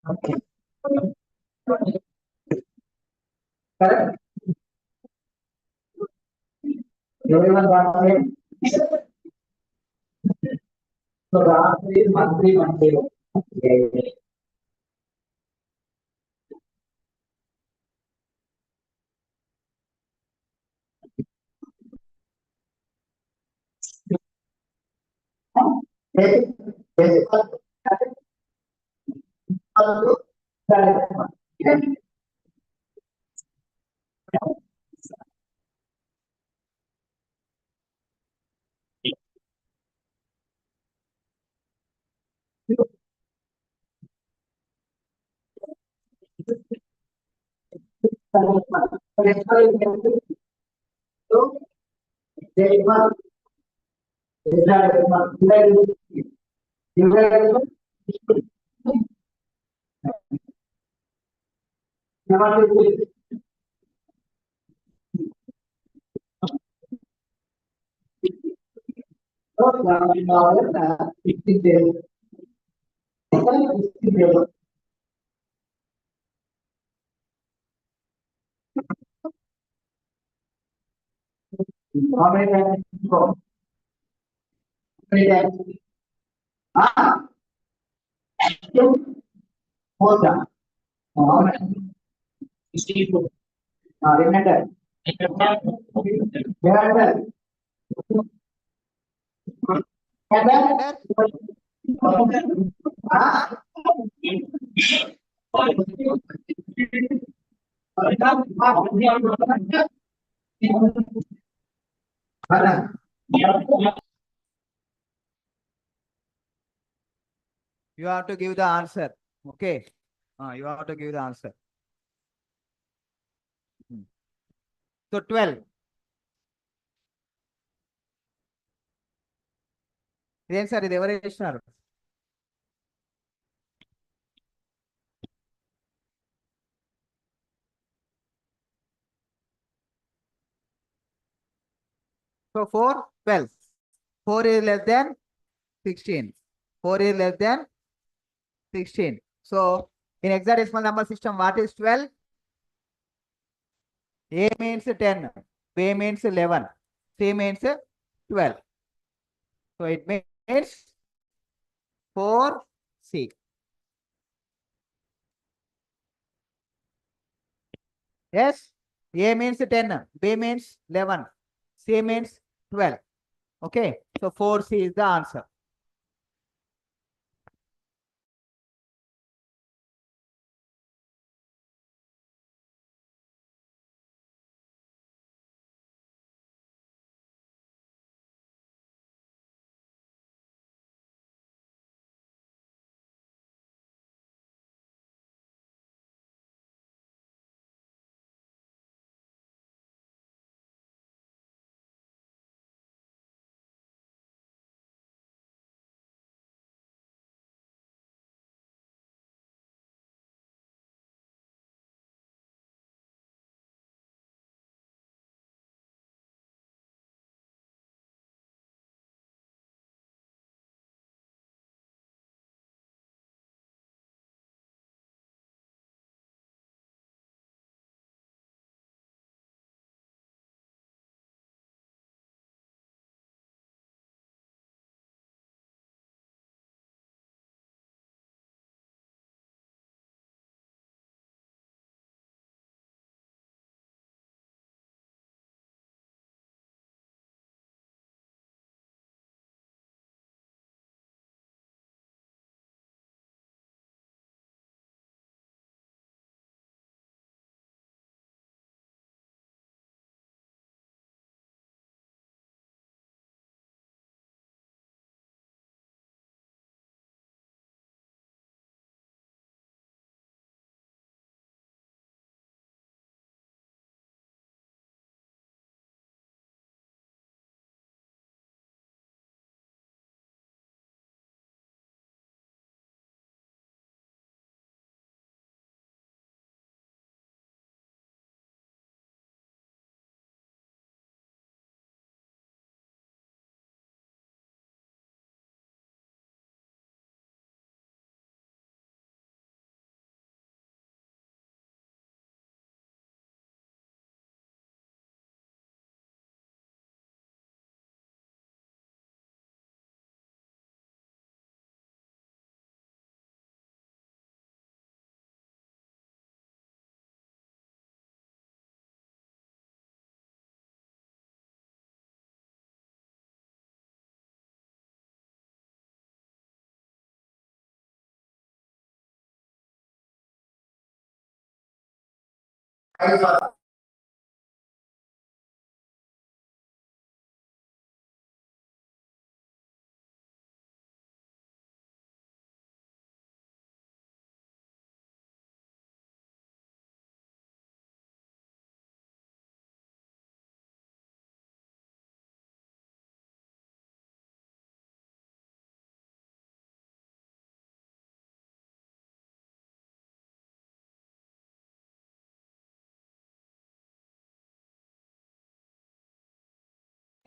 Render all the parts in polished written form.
Okay. Correct. Everyone got it. So the answer is 1310. Okay. Yes. Yes. How many times? How many times? Ah, more than. How many? 64. Remember. Remember. Remember. Ah, You have to give the answer. Okay. You have to give the answer. So 12. ఏం sir ఇది ఎవరు ఇచ్చినారు? So 4, 12. 4 is less than 16. 4 is less than 16. So in hexadecimal number system, what is 12? A means 10, B means 11, C means 12. So it means 4C. Yes, A means 10, B means 11, C means 12. Okay, so 4C is the answer.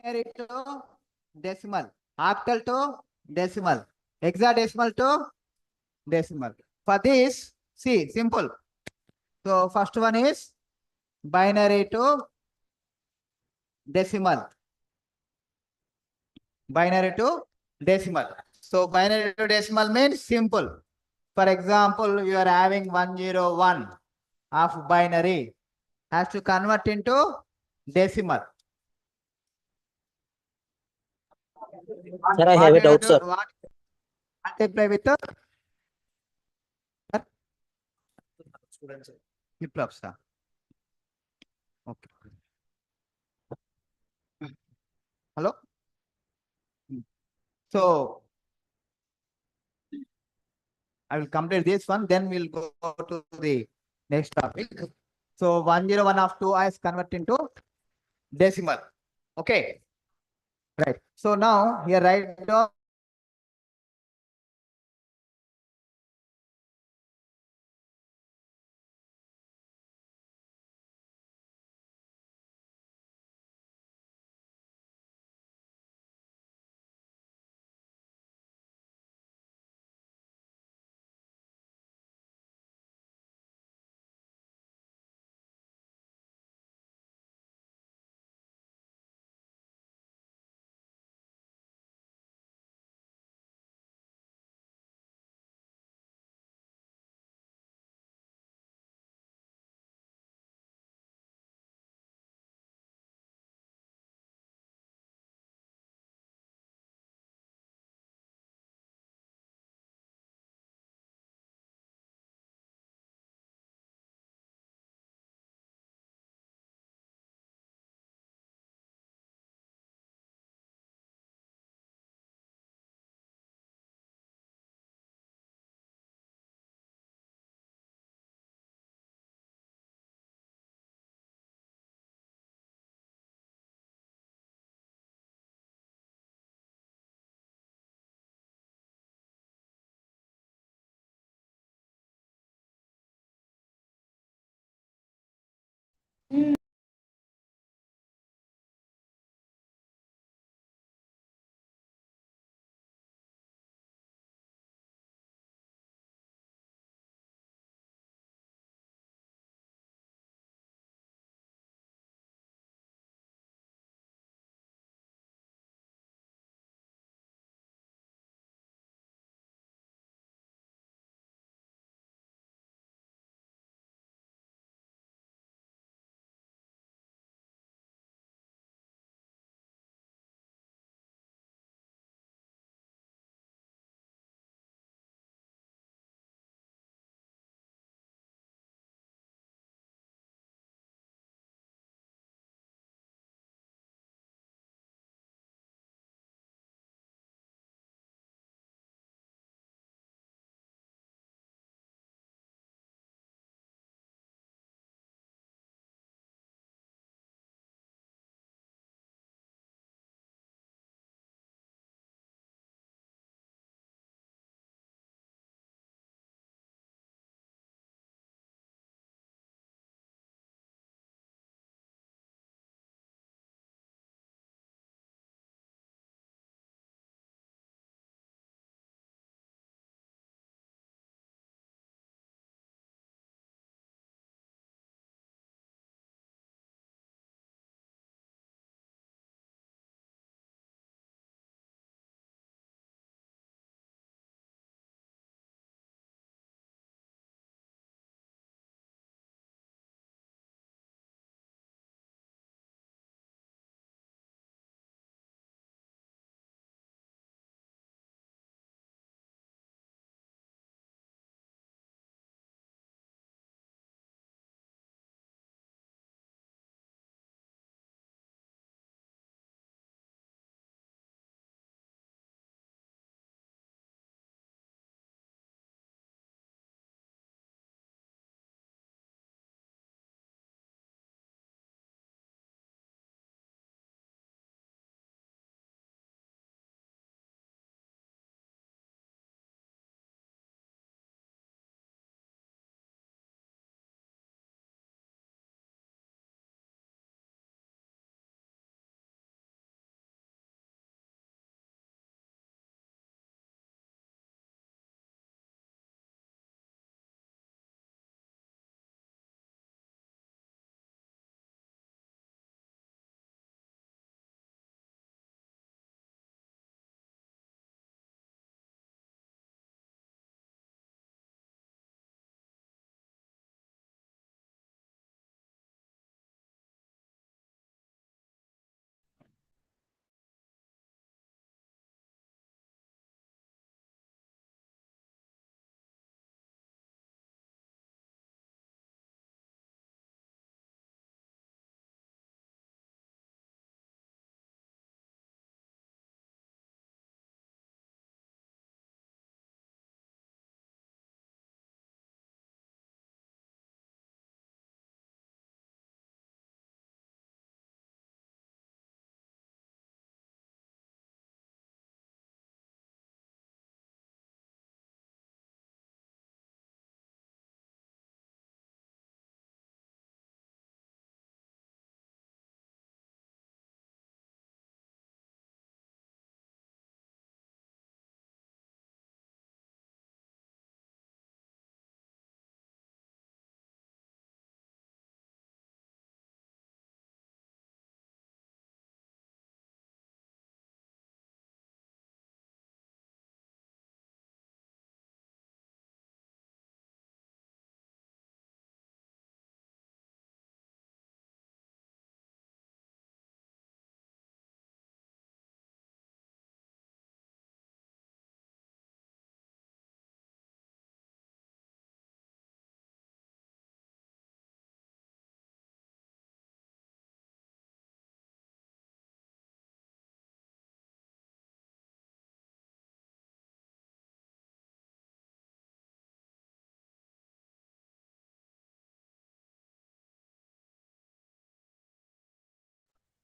Binary to decimal, octal to decimal, hexadecimal to decimal. For this, see, simple. So first one is binary to decimal. Binary to decimal. So binary to decimal means simple. For example, you are having 101 of binary has to convert into decimal. Sir, I have a doubt, sir. What multiply with the flip-flop, sir. Okay. Hello? So I will complete this one, then we'll go to the next topic. So 101 of 2 is convert into decimal. Okay. Right. So now here write down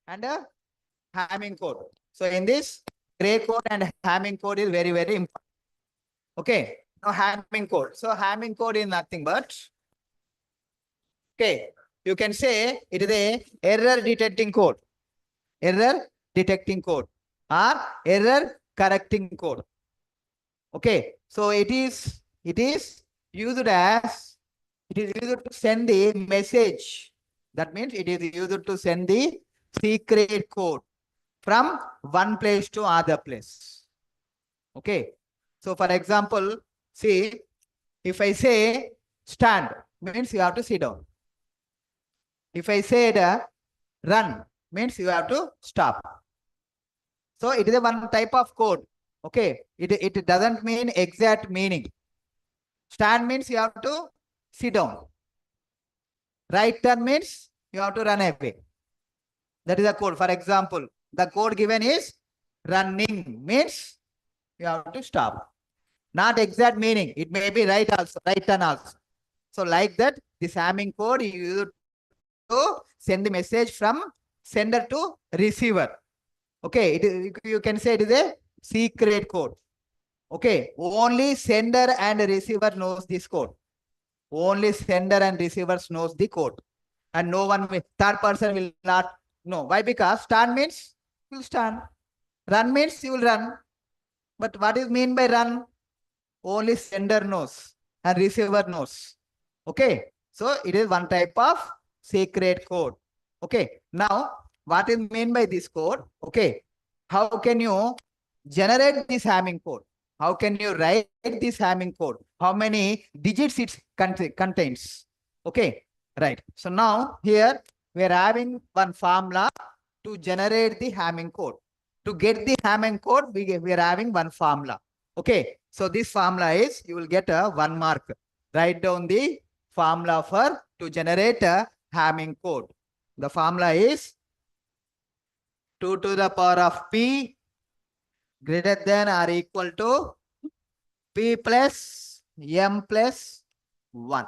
and a Hamming code. So in this, gray code and Hamming code is very, very important. Okay. Now Hamming code. So Hamming code is nothing but, okay, you can say it is a error detecting code, error detecting code, or error correcting code. Okay. So it is used as, it is used to send the message. That means it is used to send the secret code from one place to other place. Okay. So for example, see, if I say stand, means you have to sit down. If I said run, means you have to stop. So it is a one type of code. Okay. It doesn't mean exact meaning. Stand means you have to sit down. Right turn means you have to run away. That is a code. For example, the code given is running means you have to stop. Not exact meaning. It may be right also, right turn also. So like that, this Hamming code you use to send the message from sender to receiver. Okay, you can say it is a secret code. Okay, only sender and receiver knows this code. Only sender and receivers knows the code. And no one, third person will not know. Why? Because stand means you will stand. Run means you will run. But what is mean by run? Only sender knows and receiver knows. Okay. So it is one type of secret code. Okay. Now, what is mean by this code? Okay. How can you generate this Hamming code? How can you write this Hamming code? How many digits it contains? Okay. Right. So now here we are having one formula to generate the Hamming code. To get the Hamming code, we are having one formula. Okay. So this formula is, you will get a 1 mark. Write down the formula for to generate a Hamming code. The formula is 2 to the power of p greater than or equal to p plus m plus 1.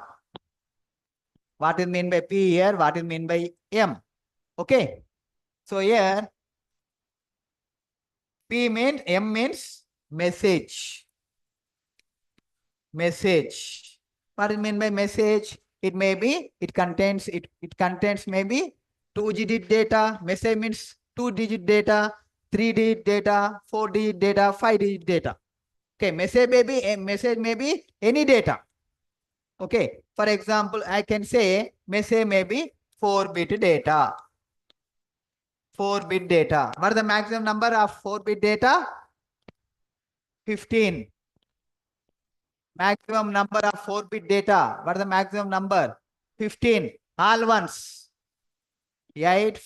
What is mean by p here? What is mean by m? Okay. So here p means, m means message. Message. What is mean by message? It may be, it contains maybe 2-digit data. Message means 2-digit data, 3-digit data, 4-digit data, 5-digit data. Okay, message may be any data. Okay, for example, I can say message may be 4-bit data. 4-bit data. What is the maximum number of 4-bit data? 15. Maximum number of 4-bit data. What is the maximum number? 15. All ones. 8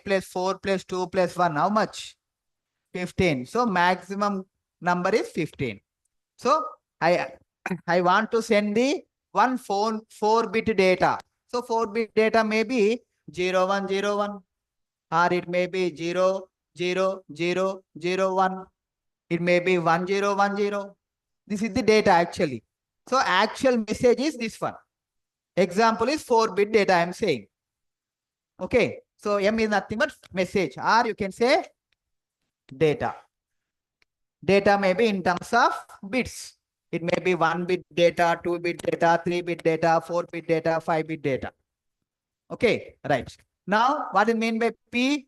plus 4 plus 2 plus 1. How much? 15. So maximum number is 15. So I want to send the 4-bit data. So 4-bit data may be 0101, or it may be 00001. It may be 1010. This is the data actually. So actual message is this one. Example is 4-bit data I am saying. Okay. So M is nothing but message, or you can say data. Data may be in terms of bits. It may be 1-bit data, 2-bit data, 3-bit data, 4-bit data, 5-bit data. Okay, right. Now, what is mean by P?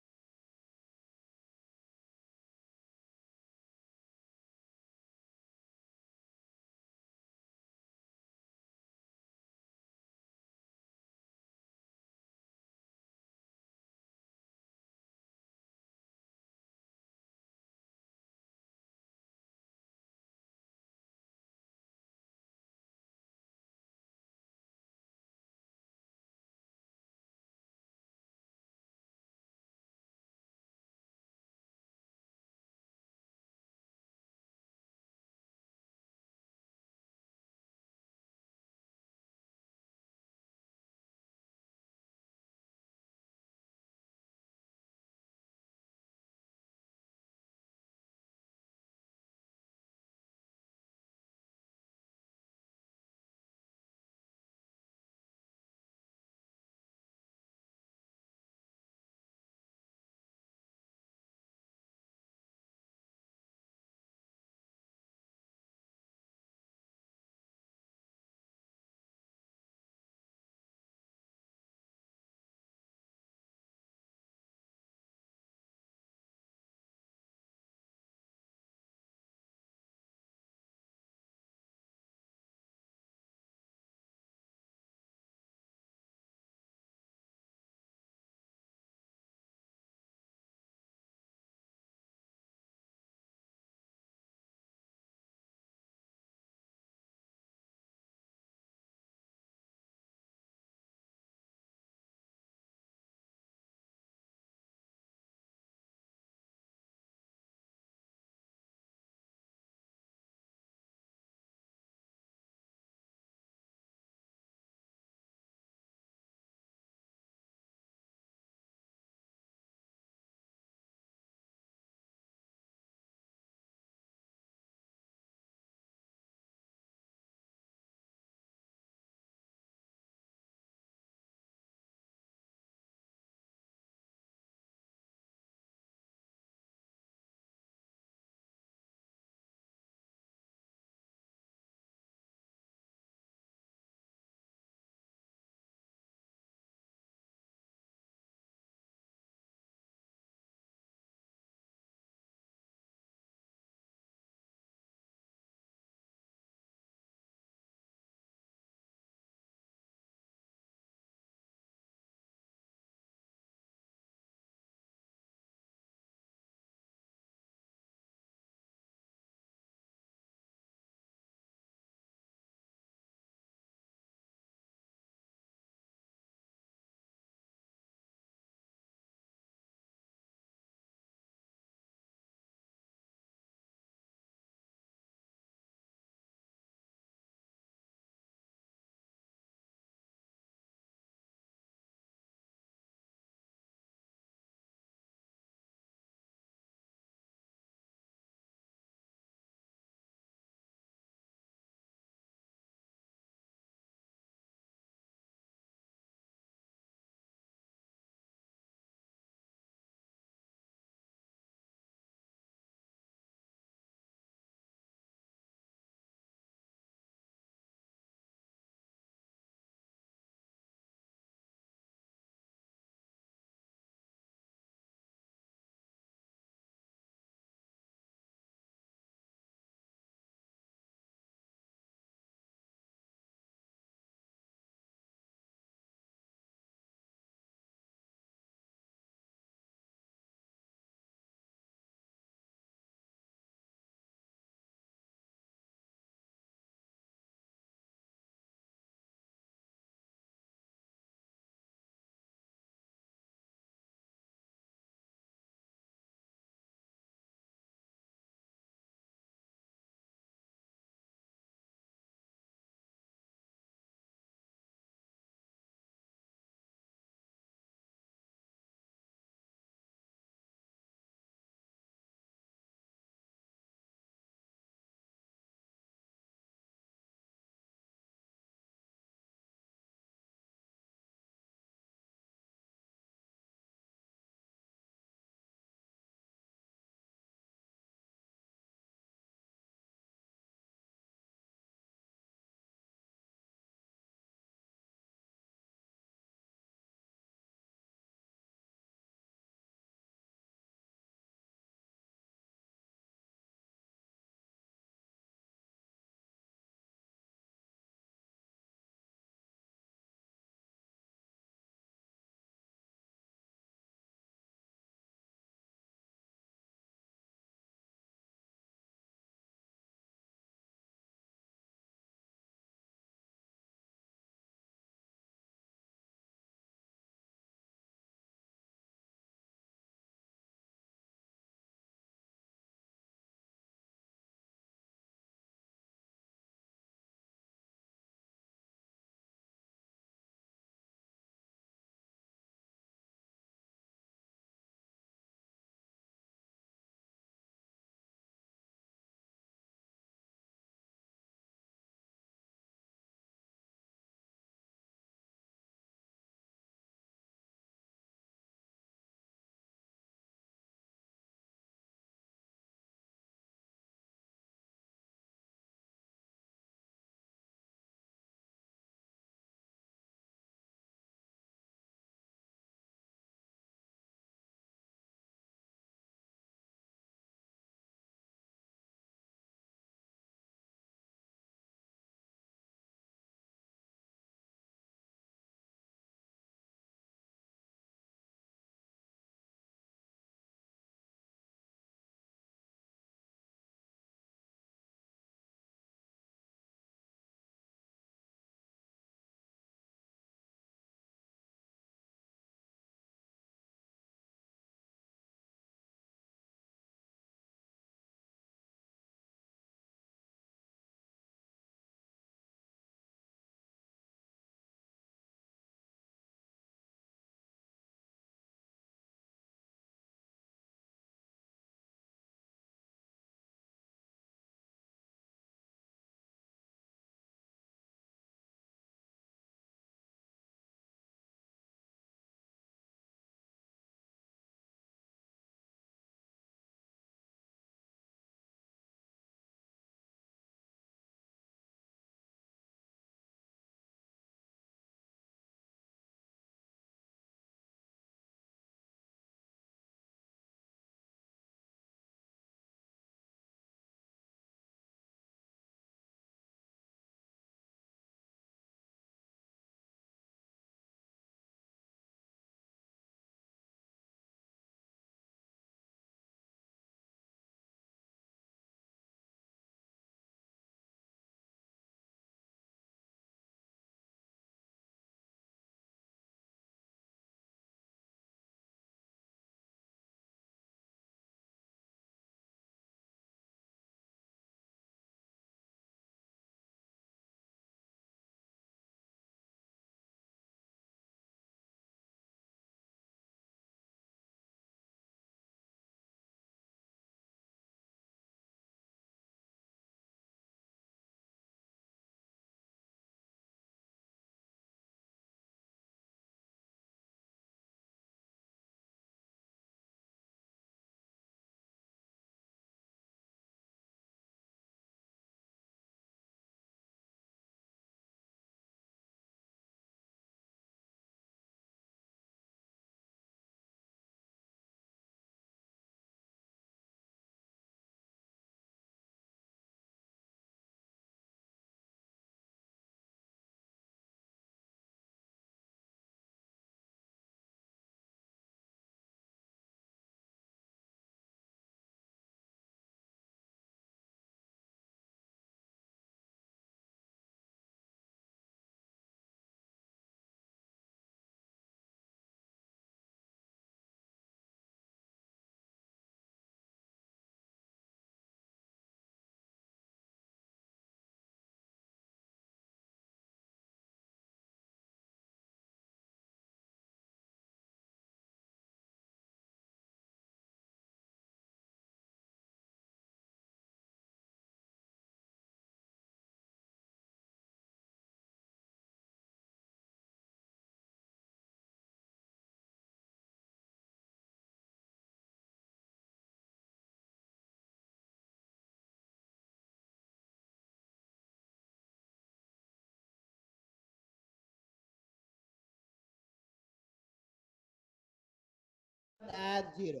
as 0.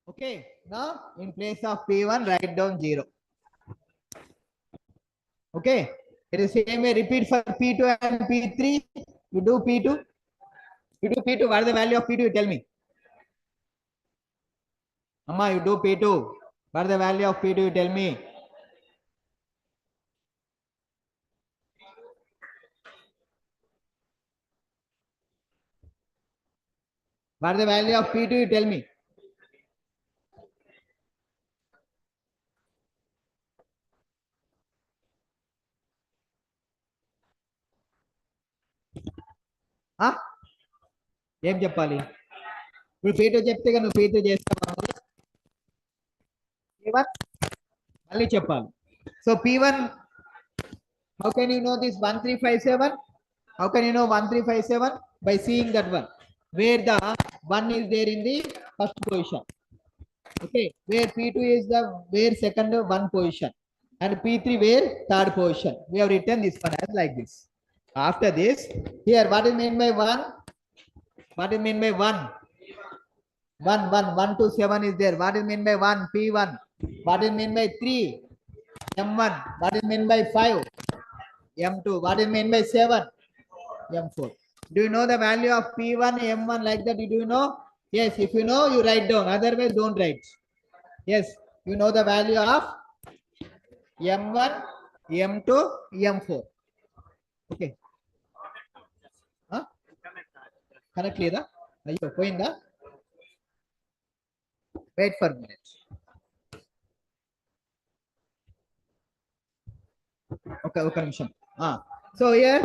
Okay, now in place of P1, write down 0. Okay, it is same way, repeat for P2 and P3. You do P2. You do P2. What is the value of P2? You tell me. Amma, you do P2. What is the value of P2? You tell me. What is the value of P2? You tell me. Huh? ఏం చెప్పాలి ఇప్పుడు P2 చెప్తే నువ్వు P2 చేస్తావా P1 మళ్ళీ చెప్పాలి so P1 how can you know this 1357 how can you know 1357 by seeing that one where the 1 is there in the first position okay where P2 is the where second one position and P3 where third position we have written this one as like this after this here what is meant by 1 what is meant by 1 1 to 7 is there. What is meant by 1? P1. What is meant by 3? M1. What is meant by 5? M2. What is meant by 7? M4. Do you know the value of P1, M1 like that? Do you know? Yes, if you know, you write down. Otherwise, don't write. Yes, you know the value of M1, M2, M4. Okay. Huh? Correct, లేదా అయ్యో పోయిందా wait for a minute okay ఒక నిమిషం so here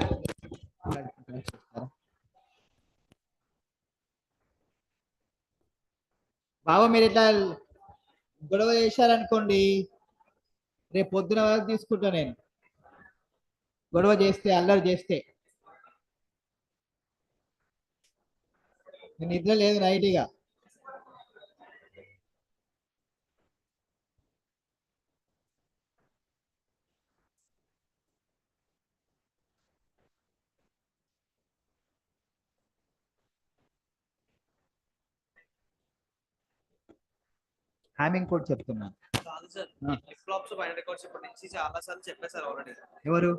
బాబా మీరు ఇట్లా గొడవ చేశారనుకోండి రేపు పొద్దున వరకు తీసుకుంటా నేను గొడవ చేస్తే అల్లరి చేస్తే నిద్ర లేదు నైట్గా హ్యామింగ్ కోడ్ చెప్తున్నాను కాదు సార్ ఫ్లిప్ ఫ్లాప్స్ బయట రికార్డ్స్ ఇప్పటి నుంచి చాలా సార్లు చెప్పేశారు ఆల్రెడీ ఎవరు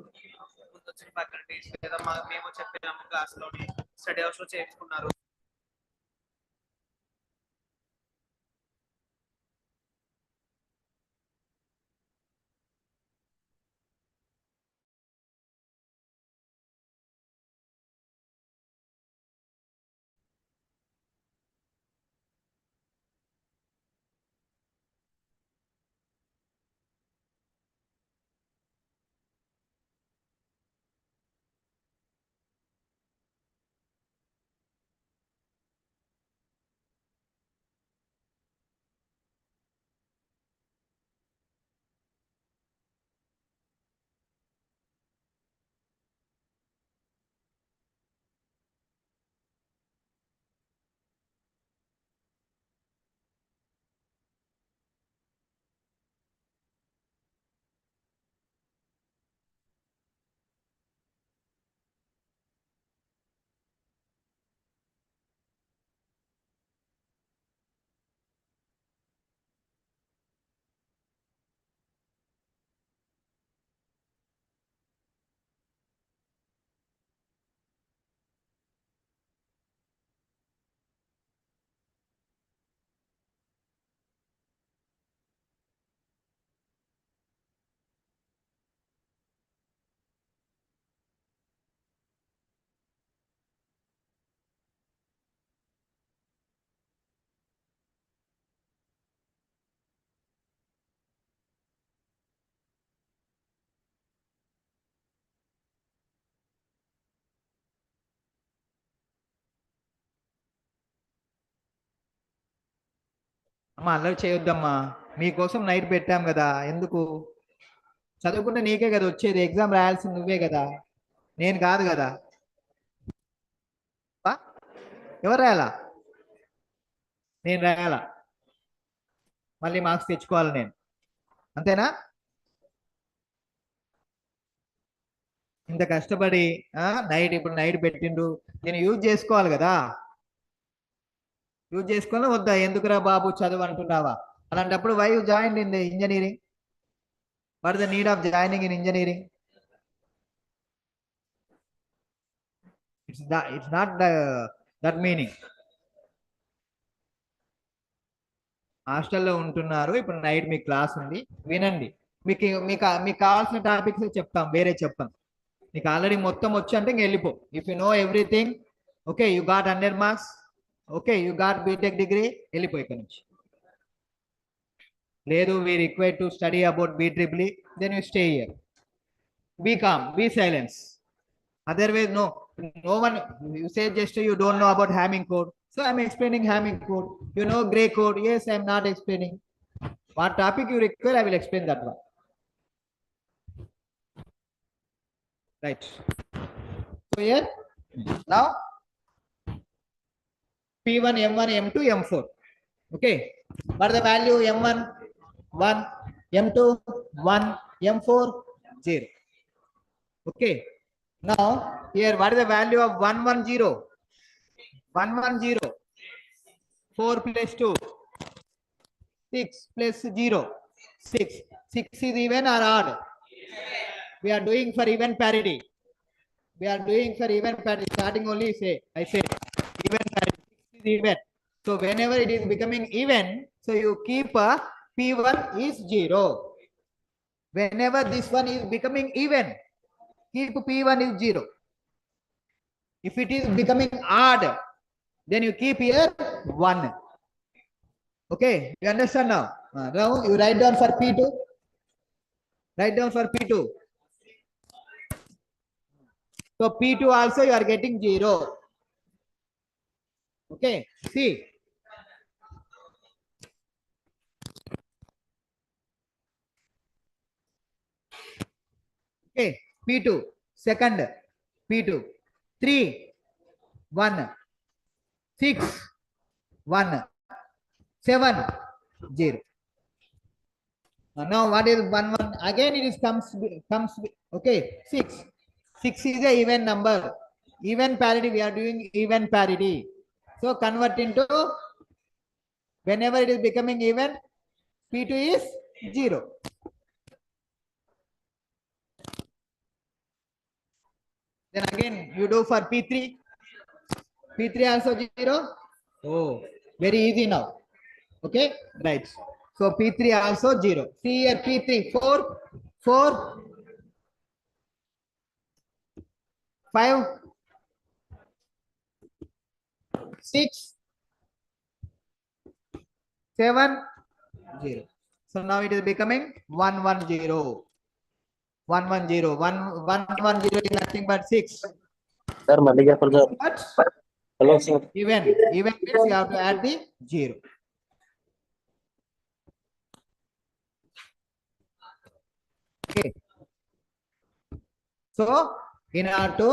ముందు వచ్చిన ఫ్యాకల్టీస్ లేదా మేము చెప్పినాము క్లాస్ లోని స్టడీ హౌస్ లో చేయించుకున్నారు అమ్మా అల్లరి చేయొద్దమ్మా మీకోసం నైట్ పెట్టాం కదా ఎందుకు చదువుకుంటే నీకే కదా వచ్చేది ఎగ్జామ్ రాయాల్సింది నువ్వే కదా నేను కాదు కదా ఎవరు రాయాలా నేను రాయాలా మళ్ళీ మార్క్స్ తెచ్చుకోవాలి నేను అంతేనా ఇంత కష్టపడి నైట్ ఇప్పుడు నైట్ పెట్టిండు, నేను యూజ్ చేసుకోవాలి కదా. యూజ్ చేసుకోవాలి వద్దా? ఎందుకురా బాబు చదువు అంటున్నావా? అలాంటప్పుడు why you join in the engineering? What the need of joining in engineering? It's not that meaning. హాస్టల్లో ఉంటున్నారు, ఇప్పుడు నైట్ మీ క్లాస్ ఉంది, వినండి. మీకు మీకు మీకు కావాల్సిన టాపిక్స్ చెప్తాం, వేరే చెప్తాం. నీకు ఆల్రెడీ మొత్తం వచ్చి అంటే ఇంక వెళ్ళిపో. If you know everything, okay, you got 100 marks, okay, you got BTech degree, వెళ్ళిపో ఇక్కడ నుంచి. లేదు, we required to study about BEE, then you stay here. Be calm, be silence. Otherwise, no one, you say just you don't know about Hamming code. So I'm explaining Hamming code. You know gray code. Yes, I'm not explaining. What topic you require, I will explain that one. Right. So here, now, P1, M1, M2, M4. Okay. What the value? M1, 1, M2, 1, M4, 0. Okay. Now, here, what is the value of 110? 110. 4 plus 2. 6 plus 0. 6. 6 is even or odd? We are doing for even parity. We are doing for even parity. Starting only say, I say, even parity. 6 is even. So whenever it is becoming even, so you keep P1 is 0. Whenever this one is becoming even, keep P1 is 0. If it is becoming odd, then you keep here 1. Okay, you understand now? Now you write down for P2. Write down for P2. So P2 also you are getting 0. Okay, see. Okay, P2, second, P2, 3, 1, 6, 1, 7, 0. Now what is 1, 1? Again it is comes, okay, 6. 6 is a even number. Even parity, we are doing even parity. So convert into, whenever it is becoming even, P2 is 0. Then again you do for P3. P3 also 0. Oh, very easy now. Okay, right. So P3 also 0. See here, P3, 4, 4, 5, 6, 7, 0. So now it is becoming 110. 110. 110 is nothing but 6. Sir, Malika for the But hello, sir. even means you have to add the 0. Okay. So in order to,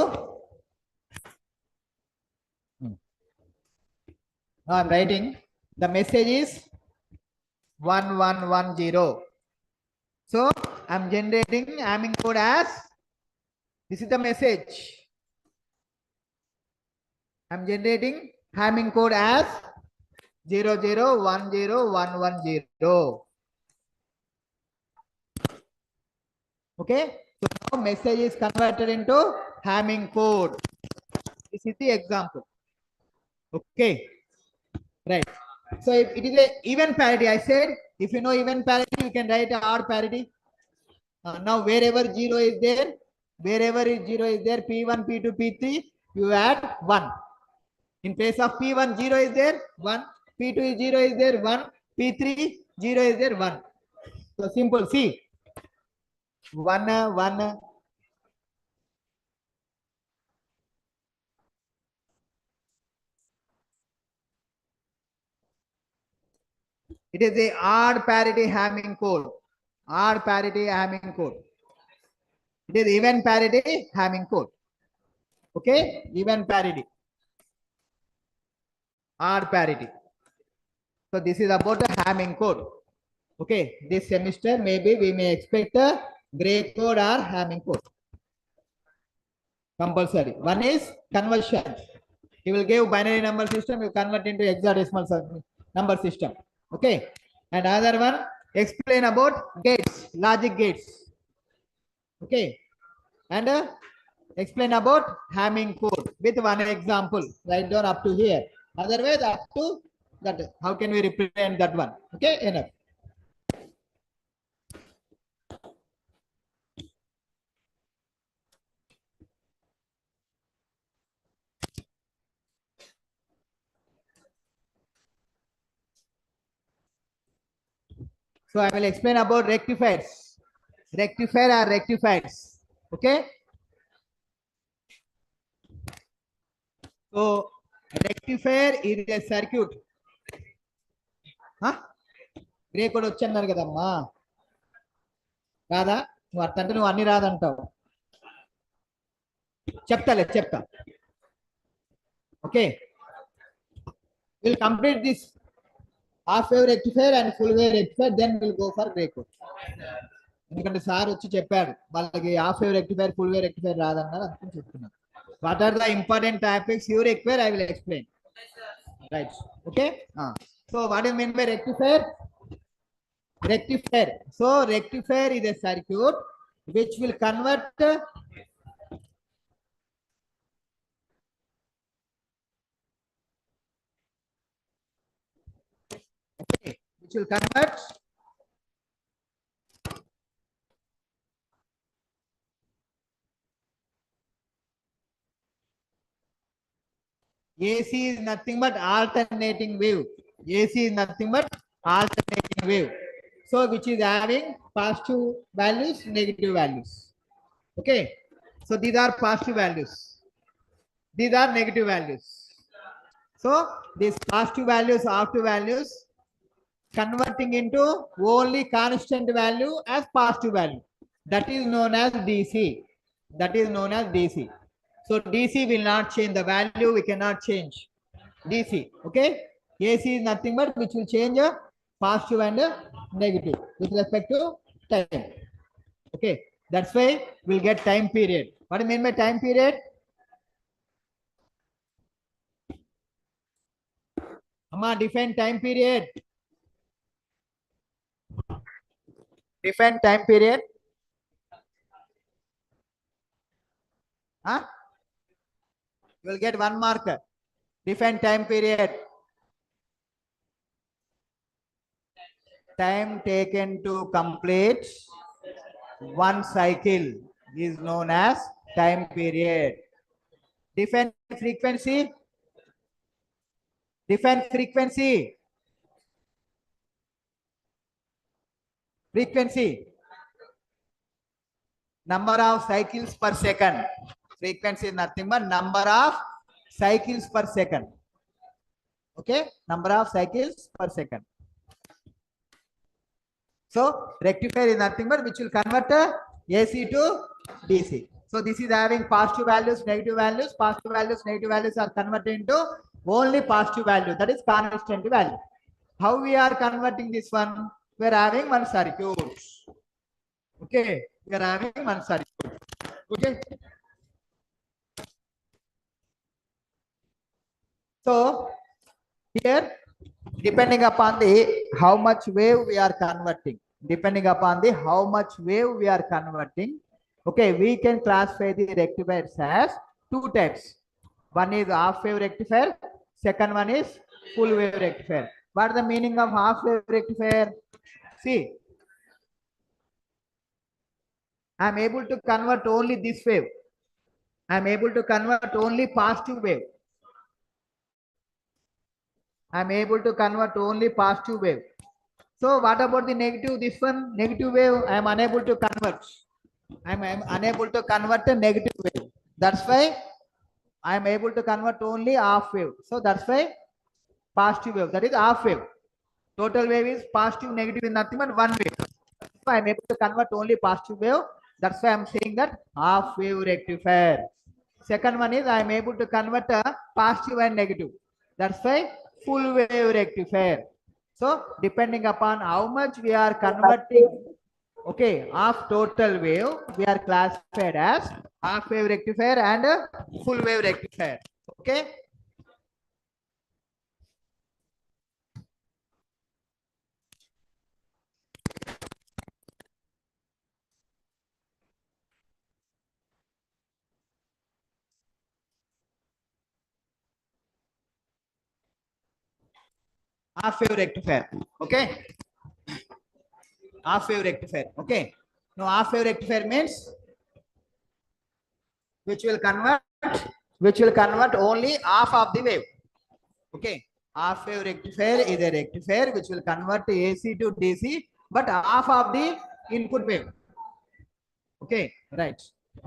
now I'm writing, the message is 1110. So I'm generating Hamming code as, this is the message. I'm generating Hamming code as 0010110. Okay, so now message is converted into Hamming code. This is the example. Okay, right. So if it is a even parity, I said, if you know even parity, you can write odd parity. Now wherever 0 is there, P1, P2, P3, you add 1. In place of P1, 0 is there, 1. P2 is 0 is there, 1. P3, 0 is there, 1. So simple, see. 1, 1. It is a odd parity Hamming code. Odd parity Hamming code. It is even parity Hamming code. Okay, even parity. Odd parity. So this is about the Hamming code. Okay, this semester maybe we may expect a gray code or Hamming code. Compulsory. One is conversion. He will give binary number system, you convert into hexadecimal number system. Okay. And other one, explain about gates, logic gates. Okay. And explain about Hamming code with one example. Write down up to here. Otherwise, up to that. How can we represent that one? Okay. Enough. So I will explain about rectifiers. Rectifier are rectifiers. Okay. So rectifier is a circuit. Grey కూడా వచ్చన్నారు కదమ్మా రాదా నువ్వు అర్థంటే నువ్వు అన్ని రాదంటావు చెప్తా okay will complete this half wave rectifier and full wave rectifier then will go for Gray code ఎందుకంటే sir వచ్చి చెప్పాడు వాళ్ళకి half wave rectifier full wave rectifier రాదన్నారు అందుకని చెప్తున్నాను what are the important topics you require I will explain right okay so what is mean by rectifier rectifier. So rectifier is a circuit which will convert which will convert AC is nothing but alternating wave. AC is nothing but alternating wave. So which is having positive values, negative values. Okay. So these are positive values. These are negative values. So these positive values, active values, converting into only constant value as positive value. That is known as DC. That is known as DC. So DC will not change the value. We cannot change DC. Okay. AC is nothing but which will change positive and negative with respect to time. Okay, that's why we'll get time period. What do you mean by time period? Amma, define time period. Define time period. You will get 1 mark. Define time period. Time taken to complete one cycle is known as time period. Define frequency. Define frequency. Frequency. Number of cycles per second. Frequency is nothing but number of cycles per second. Okay, number of cycles per second. So rectifier is nothing but which will convert AC to DC. So this is having positive values, negative values. Positive values, negative values are converted into only positive value. That is constant value. How we are converting this one? We are having one circuit. Okay, we are having one circuit. Okay. So here, depending upon the how much wave we are converting. Depending upon the how much wave we are converting, okay, we can classify the rectifiers as 2 types. One is half wave rectifier, second one is full wave rectifier. What is the meaning of half wave rectifier? See, I am able to convert only this wave. I am able to convert only positive wave. I am able to convert only positive wave. So what about the negative? This one, negative wave, I am unable to convert. I am unable to convert a negative wave. That's why I am able to convert only half wave. So that's why positive wave, that is half wave. Total wave is positive, negative is nothing but one wave. So I am able to convert only positive wave. That's why I am saying that half wave rectifier. Second one is I am able to convert a positive and negative. That's why full wave rectifier. So depending upon how much we are converting, okay, of total wave, we are classified as half wave rectifier and a full wave rectifier. Okay. Half wave rectifier. Okay. Half wave rectifier. Okay. Now half wave rectifier means which will convert only half of the wave. Okay. Half wave rectifier is a rectifier which will convert AC to DC, but half of the input wave. Okay, right.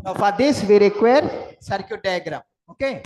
Now for this we require circuit diagram. Okay.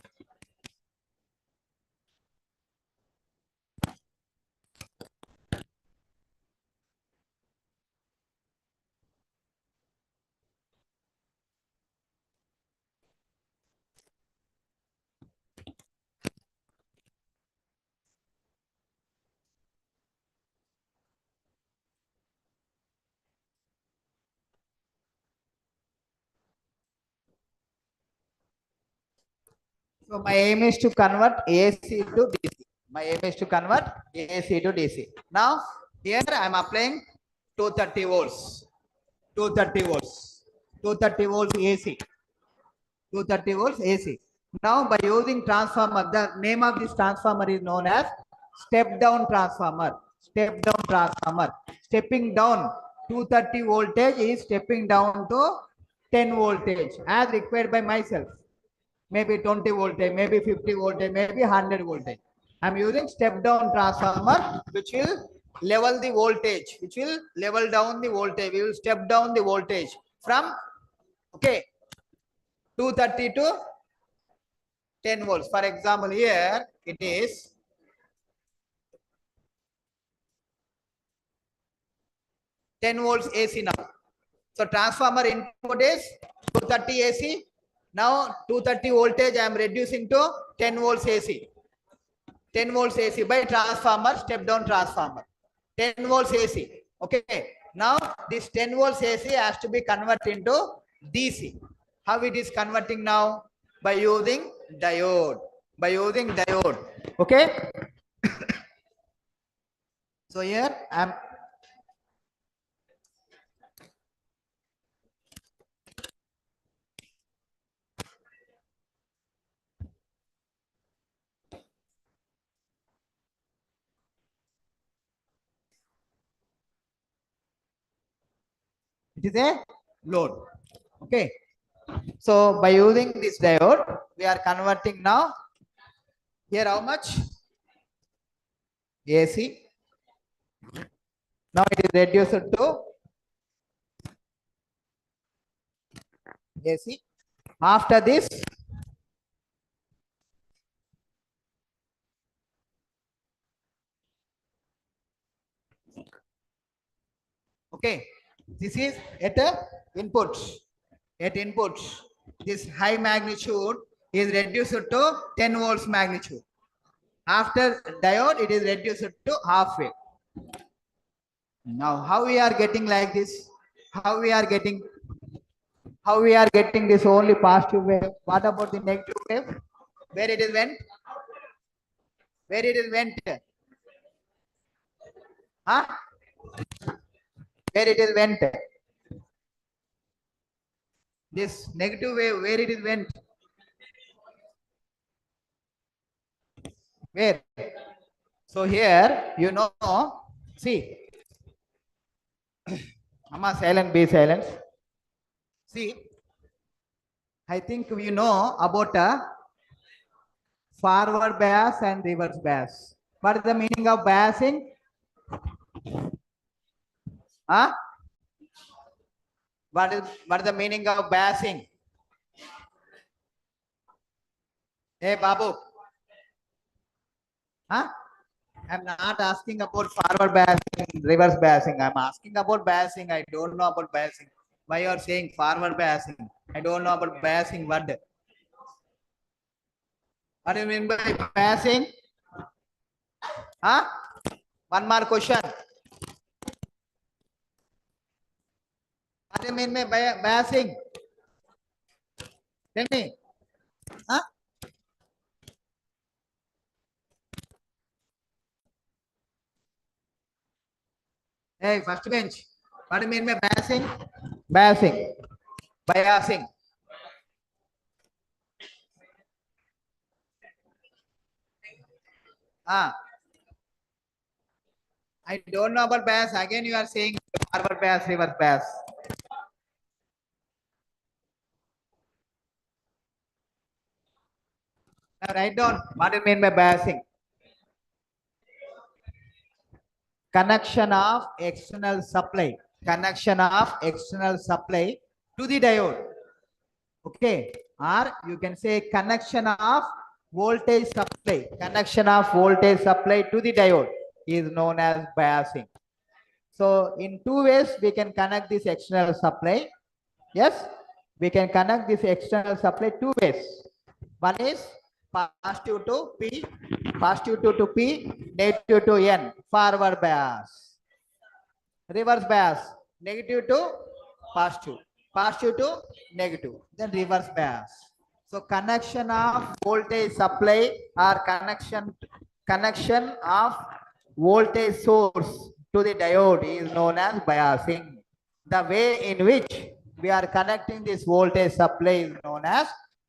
So my aim is to convert AC to DC. My aim is to convert AC to DC. Now here I am applying 230 volts. 230 volts. 230 volts AC. 230 volts AC. Now by using transformer, the name of this transformer is known as step down transformer. Step down transformer. Stepping down 230 voltage is stepping down to 10 voltage as required by myself. Maybe 20 voltage, maybe 50 voltage, maybe 100 voltage. I'm using step down transformer which will level the voltage, which will level down the voltage. We will step down the voltage from, okay, 230 to 10 volts. For example, here it is 10 volts AC now. So transformer input is 230 AC. Now 230 voltage I am reducing to 10 volts AC. 10 volts AC by transformer, step down transformer. 10 volts AC. Okay. Now this 10 volts AC has to be converted into DC. How it is converting now? By using diode. By using diode. Okay. So here I am. It is a load. Okay. So by using this diode, we are converting now. Here how much? AC. Now it is reduced to AC. After this, okay, this is at input. At input, this high magnitude is reduced to 10 volts magnitude. After diode, it is reduced to half wave. Now, how we are getting like this? How we are getting this only positive wave? What about the negative wave? Where it is went? Where it is went? Huh? Where it is went? This negative wave, where it is went? Where? So here, you know, see, Amma silent, be silent. See, I think you know about a forward bias and reverse bias. What is the meaning of biasing? Huh? What is the meaning of biasing? Hey Babu. Huh? I'm not asking about forward biasing, reverse biasing. I'm asking about biasing. I don't know about biasing. Why you are saying forward biasing? I don't know about biasing. What do you mean by biasing? Huh? One more question. What do you mean by biasing? Tell me. Huh? Hey, first bench. What do you mean by biasing? Biasing. Biasing. Ah. I don't know about bias. Again, you are saying forward bias, reverse bias. Now write down what do you mean by biasing. Connection of external supply. Connection of external supply to the diode. Okay. Or you can say connection of voltage supply. Connection of voltage supply to the diode is known as biasing. So in two ways we can connect this external supply. Yes, we can connect this external supply two ways. One is positive to P, positive to P, negative to N, forward bias. Reverse bias, negative to positive, positive to negative, then reverse bias. So connection of voltage supply or connection of voltage source to the diode is known as biasing. The way in which we are connecting this voltage supply is known as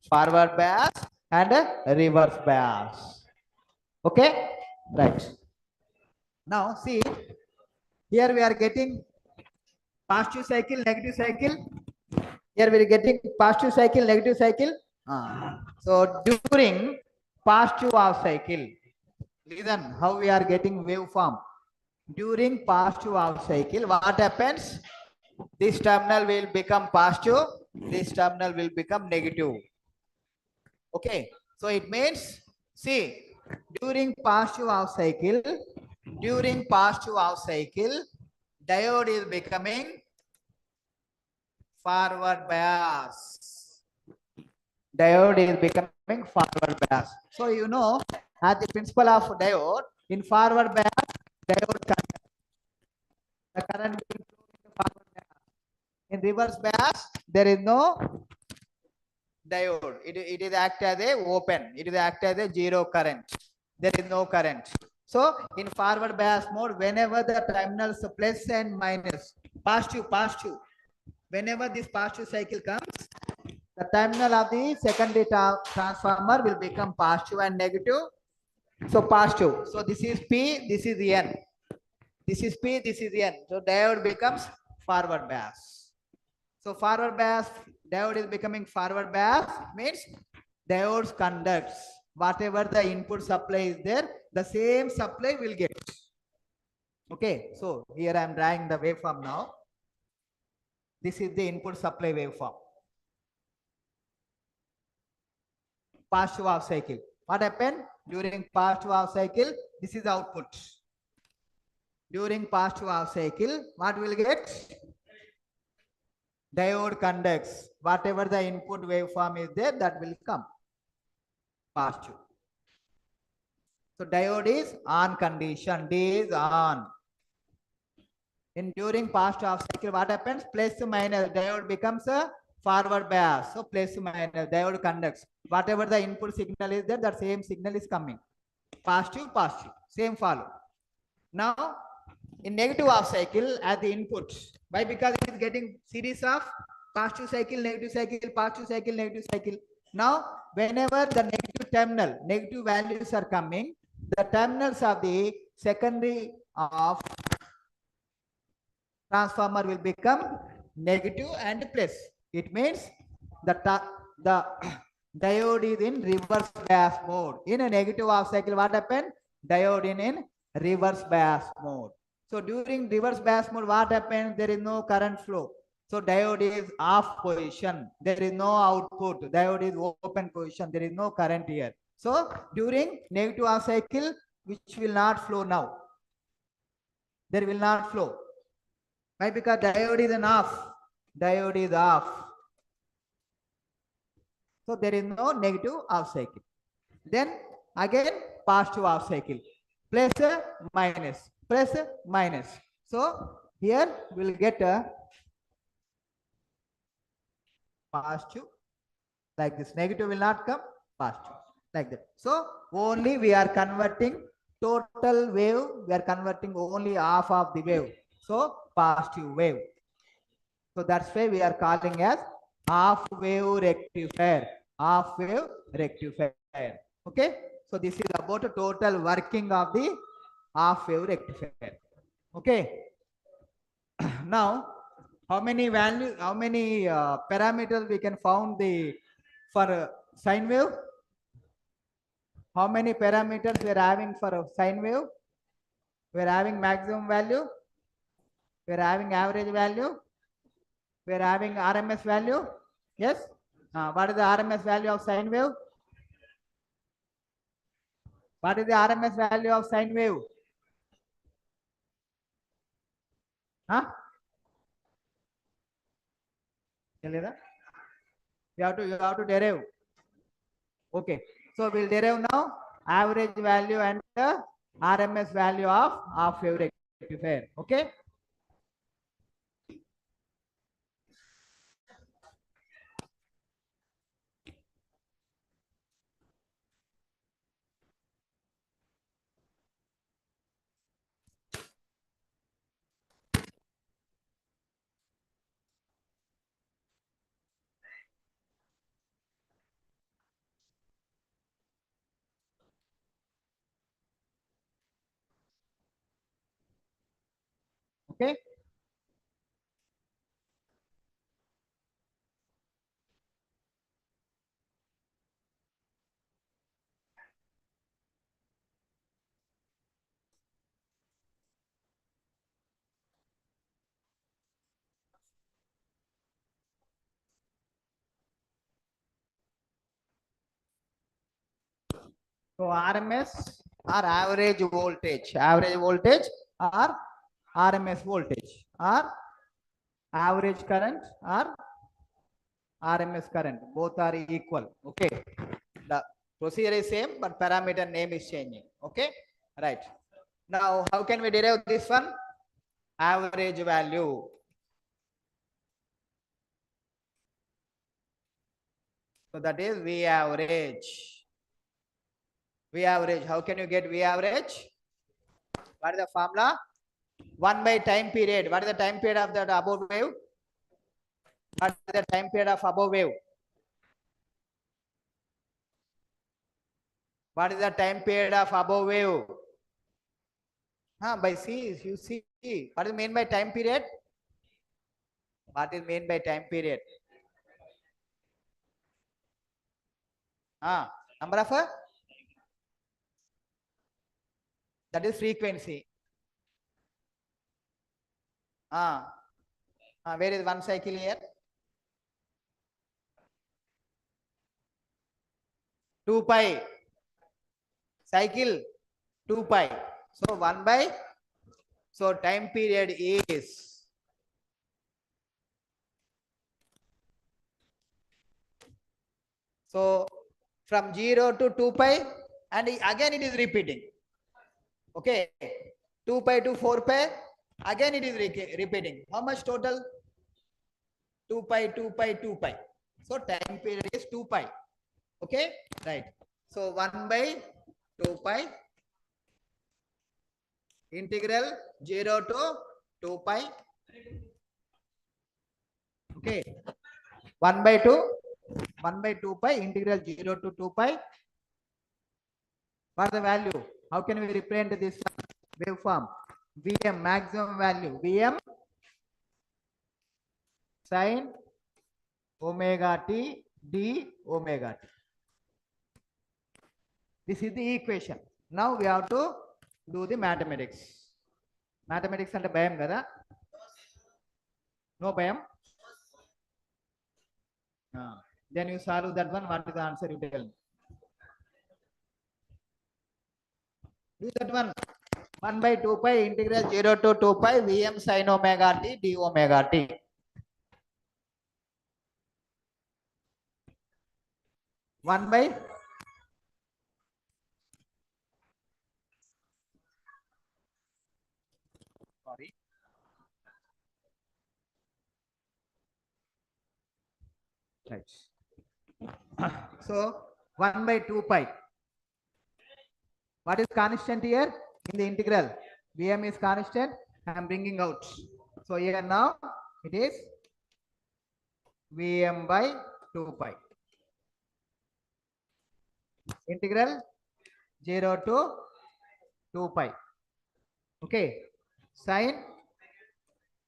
forward bias and reverse bias. Okay, right. Now see, here we are getting positive cycle, negative cycle. Here we are getting positive cycle, negative cycle. So during positive half cycle, listen how we are getting waveform. During positive half cycle, what happens? This terminal will become positive, this terminal will become negative. Okay, so it means, see, during positive half cycle, diode is becoming forward bias. Diode is becoming forward bias. So you know, as the principle of diode, in forward bias, diode current, the current will flow into forward bias. In reverse bias, there is no diode. It is act as a open. It is act as a zero current. There is no current. So in forward bias mode, whenever the terminals plus and minus, positive, whenever this positive cycle comes, the terminal of the secondary transformer will become positive and negative. So positive. So this is P, this is N. This is P, this is N. So diode becomes forward bias. So forward bias, diode is becoming forward bias means diode conducts whatever the input supply is there, the same supply will get. Okay, so here I am drawing the waveform now. This is the input supply waveform. Positive half cycle. What happened? During positive half cycle, this is output. During positive half cycle, what will get? Diode conducts whatever the input waveform is there, that will come positive. So diode is on condition, D is on. In during positive half cycle, what happens? Plus minus, diode becomes a forward bias. So plus minus, diode conducts whatever the input signal is there, that same signal is coming. Positive, same follow. Now in negative half cycle at the input, why? Because it is getting series of positive cycle, negative cycle, positive cycle, negative cycle. Now whenever the negative terminal, negative values are coming, the terminals of the secondary of transformer will become negative and plus. It means the diode is in reverse bias mode. In a negative half cycle, what happened? Diode in reverse bias mode. So during reverse bias mode, what happens? There is no current flow. So diode is off position. There is no output. Diode is open position. There is no current here. So during negative half cycle, which will not flow now. There will not flow. Why? Because diode is an off. Diode is off. So there is no negative half cycle. Then again positive half cycle. Plus minus. Plus minus. So here we'll get a positive like this. Negative will not come, positive, like that. So only we are converting total wave, we are converting only half of the wave. So positive wave. So that's why we are calling as half wave rectifier. Half wave rectifier. Okay. So this is about the total working of the half wave rectifier. Okay. Now, how many value, how many parameters we can found the for sine wave? How many parameters we are having for a sine wave? We are having maximum value. We are having average value. We are having RMS value. Yes. What is the RMS value of sine wave? What is the RMS value of sine wave? Huh? You have to derive. Okay. So we'll derive now average value and the RMS value of half wave rectifier. Okay. Okay. So RMS or average voltage or RMS voltage or average current or RMS current, both are equal. Okay. The procedure is same, but parameter name is changing. Okay. Right. Now, how can we derive this one? Average value. So that is V average. V average. How can you get V average? What is the formula? 1 by time period. What is the time period of that above wave? What is the time period of above wave? What is the time period of above wave? By C, you see. What is mean by time period? What is mean by time period? Number of that is frequency. Where is one cycle here? 2 pi. Cycle 2 pi. So 1 by. So time period is. So from 0 to 2 pi and again it is repeating. Okay. 2 pi to 4 pi. Again it is repeating. How much total? 2 pi, 2 pi, 2 pi. So time period is 2 pi. Okay. Right. So 1 by 2 pi integral 0 to 2 pi. Okay. 1 by 2. 1 by 2 pi integral 0 to 2 pi. What is the value? How can we represent this waveform? Vm maximum value. Vm sin omega t d omega t. This is the equation. Now we have to do the mathematics. Mathematics and bayam kada? No bayam? Then you solve that one. What is the answer? You tell me. Do that one. 1 by 2 pi integral 0 to 2 pi Vm sin omega t d omega t. One by sorry. Right. So 1 by 2 pi. What is constant here in the integral? Vm is constant. I am bringing out. So here now it is Vm by 2 pi. Integral 0 to 2 pi. Okay. Sin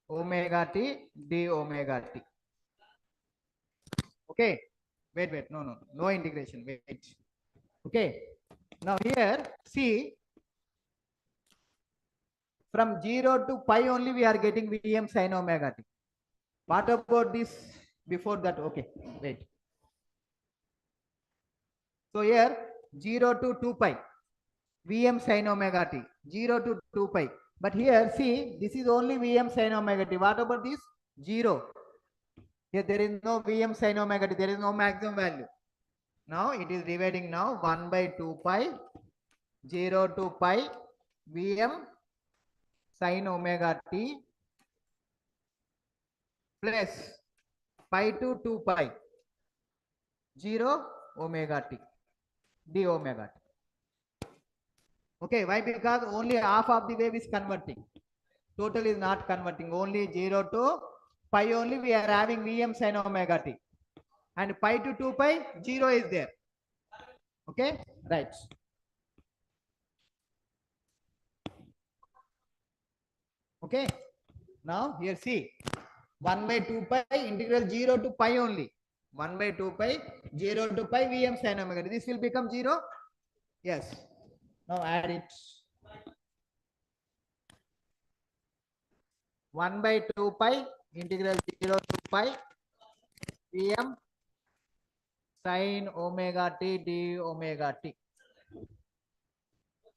omega t d omega t. Okay. Wait. No integration. Wait. Okay. Now here, see, from 0 to pi only we are getting Vm sin omega t. What about this before that? Okay, wait. So here 0 to 2 pi, Vm sin omega t, 0 to 2 pi. But here, see, this is only Vm sin omega t. What about this? 0. Here there is no Vm sin omega t, there is no maximum value. Now it is dividing now 1 by 2 pi, 0 to pi, Vm sin omega t plus pi to 2 pi 0 omega t d omega t. Okay, why? Because only half of the wave is converting. Total is not converting. Only 0 to pi only we are having Vm sin omega t. And pi to 2 pi 0 is there. Okay, right. Okay, now here see 1 by 2 pi integral 0 to pi only. 1 by 2 pi 0 to pi Vm sin omega t. This will become 0. Yes. Now add it. 1 by 2 pi integral 0 to pi Vm sin omega t d omega t.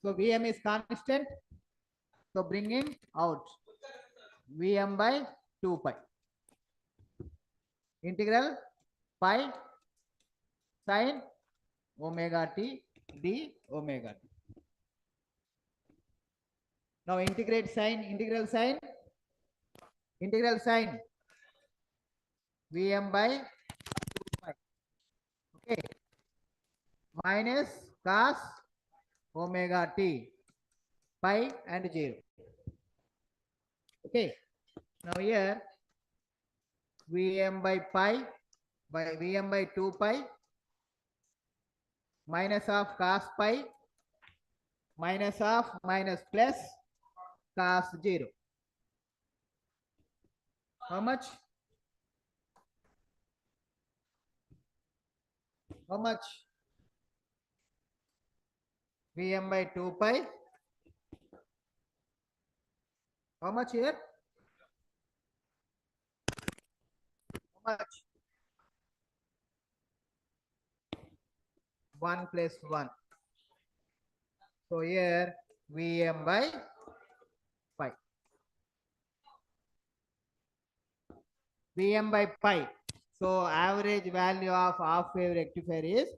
So Vm is constant. So bringing out Vm by 2 pi. Integral pi sin omega t d omega t. Now integral sign Vm by 2 pi. Okay. Minus cos omega t pi and 0. Okay. Now here Vm by pi by Vm by 2 pi minus of cos pi minus of minus plus cos 0. How much? How much? Vm by 2 pi. How much here? How much? 1 plus 1. So here Vm by pi. Vm by pi. So average value of half wave rectifier is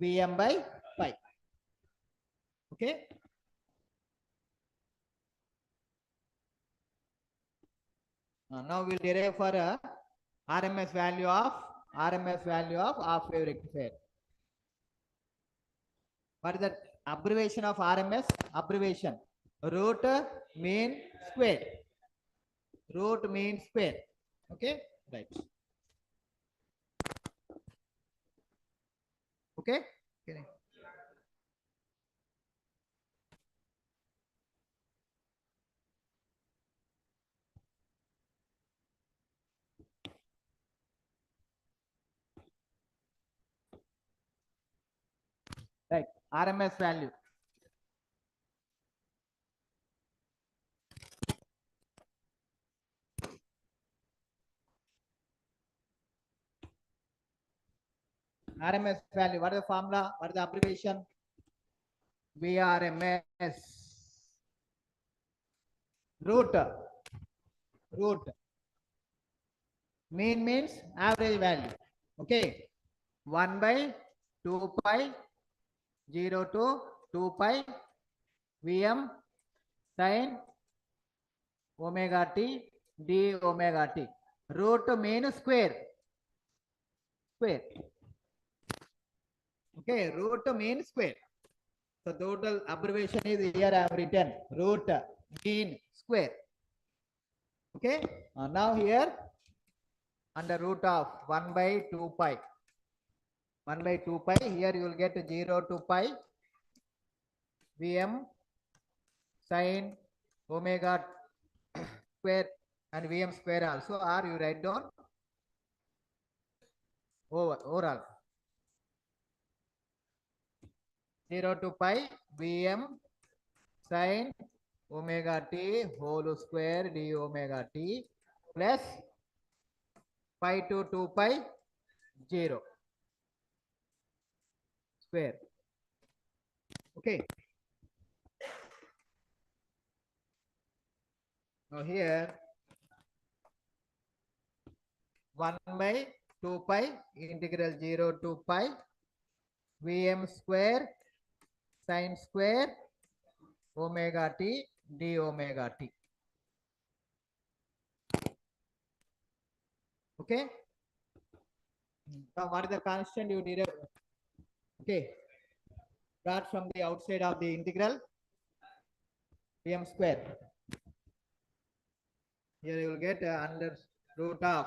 Vm by pi. Okay. Now we'll derive for a RMS value of half wave rectifier. What is that abbreviation of RMS? Abbreviation root mean square. Root mean square. Okay, right. Okay. Okay. Right. RMS value. RMS value. What is the formula? What is the abbreviation? VRMS. Root. Mean means average value. Okay. 1 by 2 pi 0 to 2 pi Vm sin omega t d omega t. Root mean square. Okay, root mean square. So total abbreviation is here I have written root mean square. Okay, now here under root of 1 by 2 pi. 1 by 2 pi, here you will get 0 to pi Vm sin omega square and Vm square also, or you write down overall 0 to pi Vm sin omega t whole square d omega t plus pi to 2 pi 0 square. Okay. Now here 1 by 2 pi integral 0 to pi Vm square sin square omega t d omega t. Okay. Now what is the constant you derive? Okay. Start from the outside of the integral Vm square. Here you will get under root of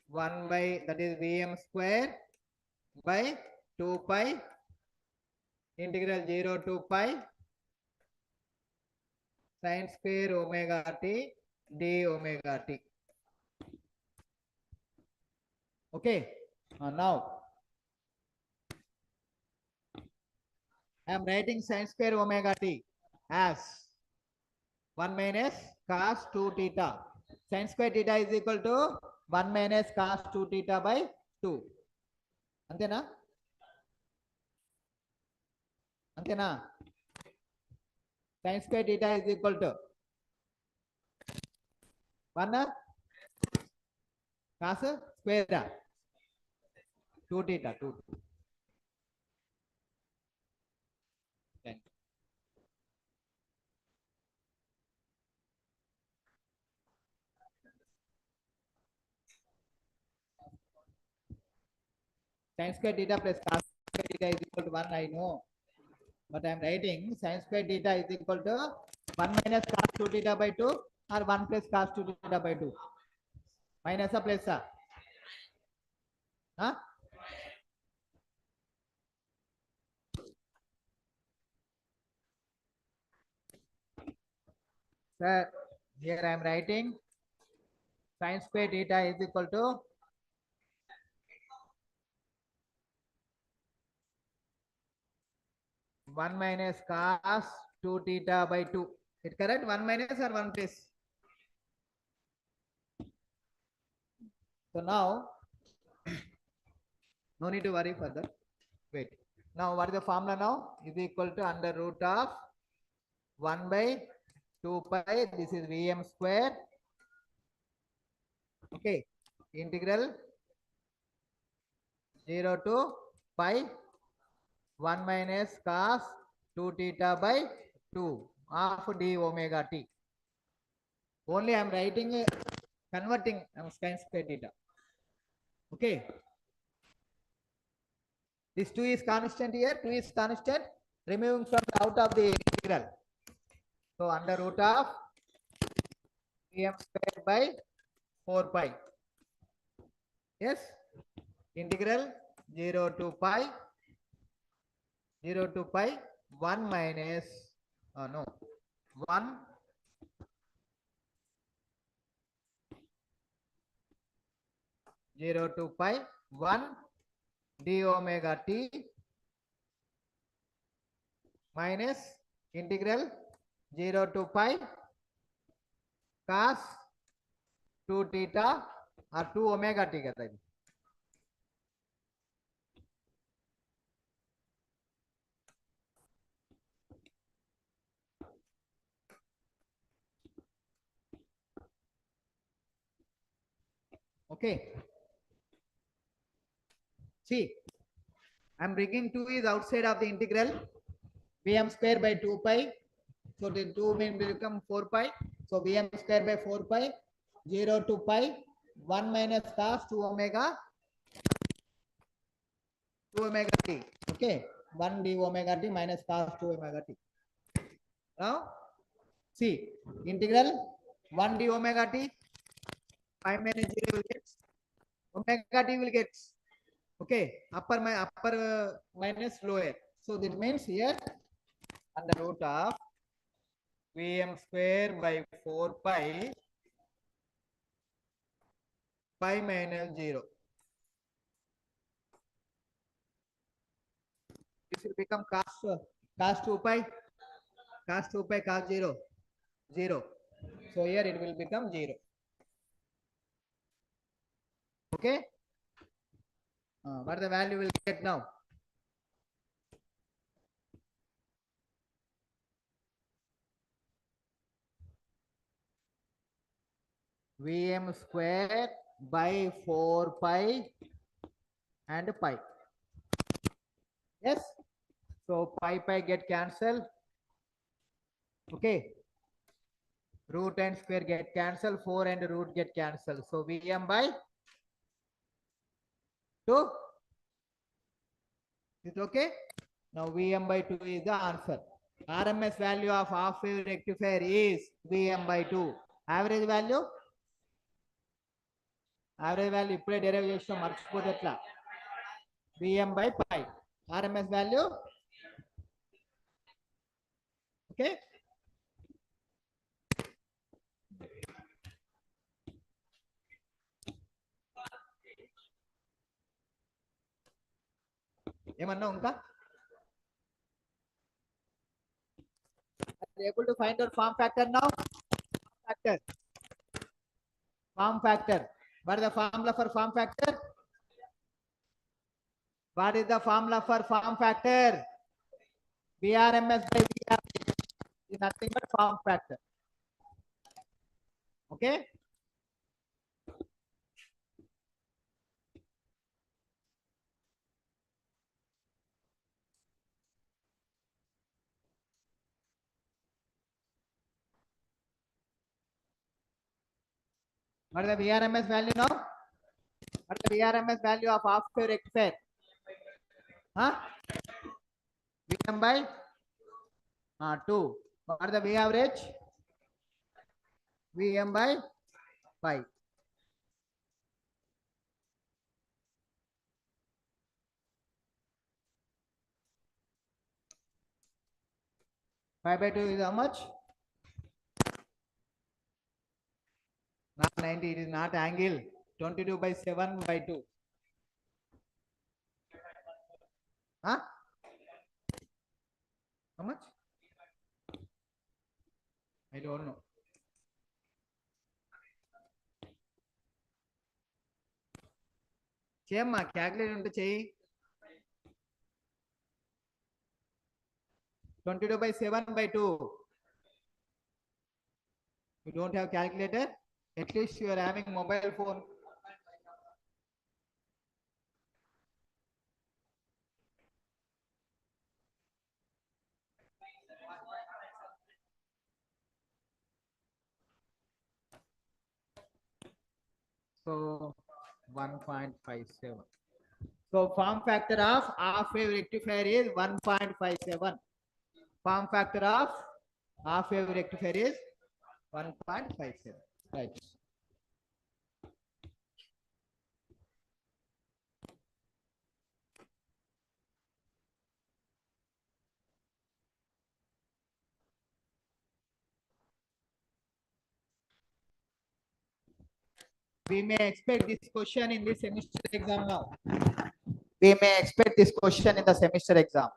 1 by, that is Vm square by 2 pi integral 0 to pi sin square omega t d omega t. Okay. Now I am writing sin square omega t as 1 minus cos 2 theta. Sin square theta is equal to 1 minus cos 2 theta by 2. Antena? Antena? Sin square theta is equal to 1 cos square 2 theta 2. Okay. Sin square theta plus cos square theta is equal to 1, I know. But I am writing sin square theta is equal to 1 minus cos 2 theta by 2 or 1 plus cos 2 theta by 2. Minus or plus? Huh? Sir, here I am writing sin square theta is equal to 1 minus cos 2 theta by 2. It correct? 1 minus or 1 plus? So now, no need to worry further. Wait. Now, what is the formula now? Is equal to under root of 1 by 2 pi. This is Vm square. Okay. Integral 0 to pi 1 minus cos 2 theta by 2 of d omega t. Only I am writing converting sin square theta. Okay. This 2 is constant here, 2 is constant, removing from out of the integral. So under root of Vm square by 4 pi. Yes. Integral 0 to pi 1 minus no 1 0 to pi 1 d omega t minus integral 0 to pi cos 2 theta or 2 omega t कहता है. Okay. See, I am bringing 2 is outside of the integral. Vm square by 2 pi. So the 2 will become 4 pi. So Vm square by 4 pi. 0 to pi. 1 minus cos 2 omega. 2 omega t. Okay, 1 d omega t minus cos 2 omega t. Now, see, integral 1 d omega t, 5 minus 0 will get, omega t will get, okay, upper minus lower. So that means here under root of Vm square by 4 pi minus 0. This will become cos 2 pi, cos 2 pi cos 0, 0. So here it will become 0. Okay. What the value will get now? Vm square by 4 pi and pi. Yes. So pi get cancelled. Okay. Root and square get cancelled. 4 and root get cancelled. So Vm by 2. Is it okay? Now Vm by 2 is the answer. RMS value of half wave rectifier is Vm by 2. Average value? Average value ఇప్పుడే derive చేస్తాం మర్చిపోతే ఎట్లా Vm by pi. RMS value? Okay. ఏమన్నా ఇంకా? Are you able to find out form factor now? Factor. Form factor. What is the formula for form factor? What is the formula for form factor? VRMS by VR is nothing but form factor. Okay. What is the VRMS value now? What is the VRMS value of half wave rectifier? Huh? Vm by 2. What is the V average? Vm by pi. Pi by 2 is how much? Not 90, it is not angle. 22 by 7 by 2. Huh? How much? I don't know. చేయమ్మా calculator ఉంటే చెయ్యి 22 by 7 by 2. You don't have calculator? At least you are having mobile phone. So 1.57. So form factor of half wave rectifier is 1.57. Form factor of half wave rectifier is 1.57. Right. We may expect this question in the semester exam now. We may expect this question in the semester exam.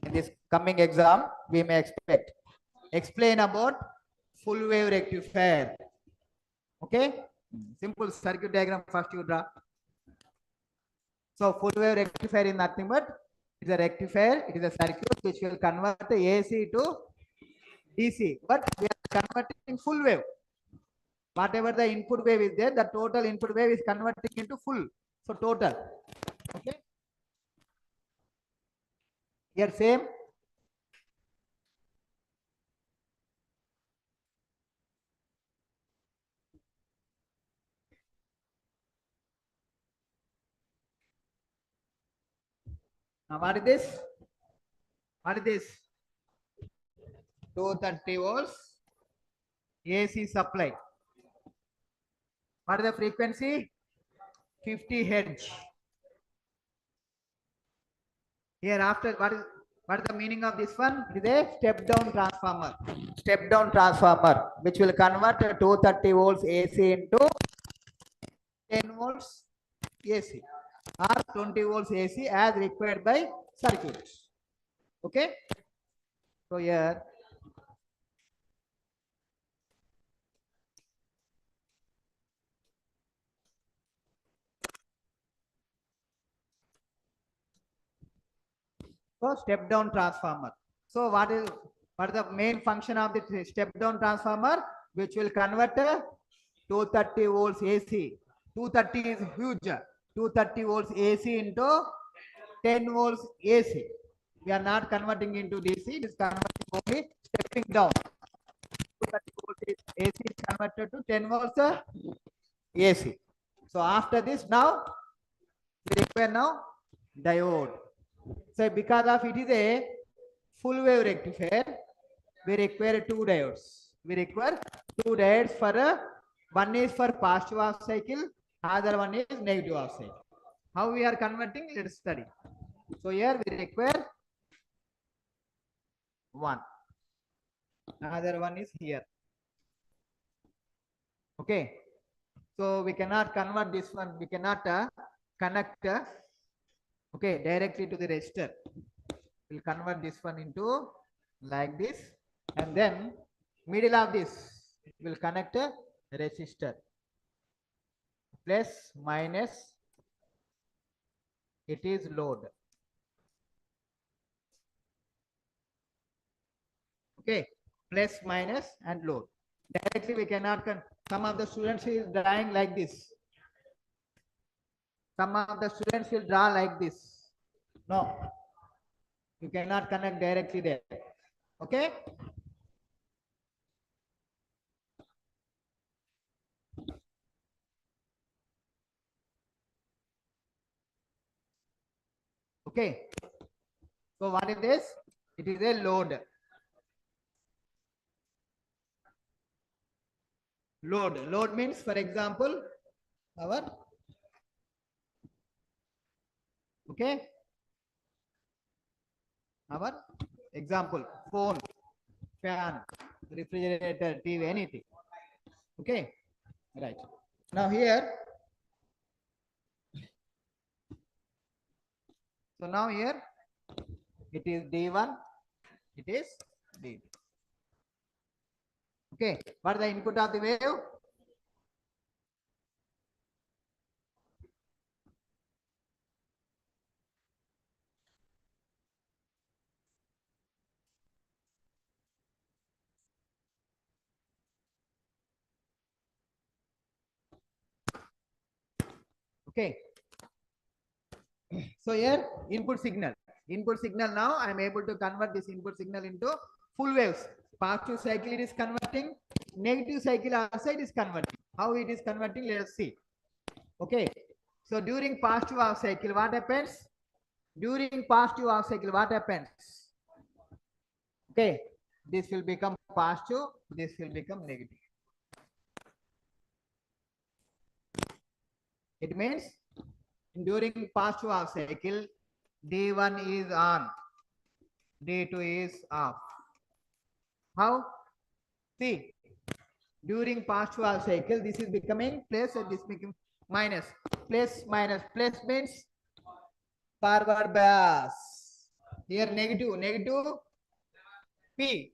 In this coming exam, we may expect. Explain about full wave rectifier. Okay? Simple circuit diagram first you draw. So full wave rectifier is nothing but it is a rectifier. It is a circuit which will convert the AC to DC. But we are converting full wave. Whatever the input wave is there, the total input wave is converting into full. So total. Okay. Here same. Now what is this? What is this? 230 volts AC supply. What is the frequency? 50 hertz. Here after what is the meaning of this one? It is a step down transformer. Step down transformer which will convert 230 volts AC into 10 volts AC or 20 volts AC as required by circuit. Okay. So here so step down transformer. So what is the main function of the step down transformer? Which will convert 230 volts AC. 230 is huge. 230 volts AC into 10 volts AC. We are not converting into DC. It is converting only stepping down. 230 volts AC is converted to 10 volts AC. So after this, now we require now diode. So because of it is a full wave rectifier, we require two diodes. We require two diodes for one is for positive half cycle, other one is negative half cycle. How we are converting? Let's study. So here we require one. Another one is here. Okay. So we cannot convert this one. We cannot connect okay directly to the resistor. We'll convert this one into like this, and then middle of this will connect a resistor. Plus minus, it is load. Okay, plus minus and load. Directly we cannot some of the students is drawing like this. Some of the students will draw like this. No, you cannot connect directly there. Okay. Okay. So what is this? It is a load. Load means, for example, our okay, our example, phone, fan, refrigerator, TV, anything. Okay, right. Now here, so now here it is D1, it is D2. Okay, what is the input of the wave? Okay. So here input signal. Input signal, now I am able to convert this input signal into full waves. Positive cycle it is converting, negative cycle also it is converting. How it is converting? Let us see. Okay. So during positive half cycle, what happens? During positive half cycle, what happens? Okay. This will become positive, this will become negative. It means during positive half cycle, D1 is on, D2 is off. How? See, during positive half cycle, this is becoming plus and this becoming minus. Plus minus. Plus means forward bias. Here negative P,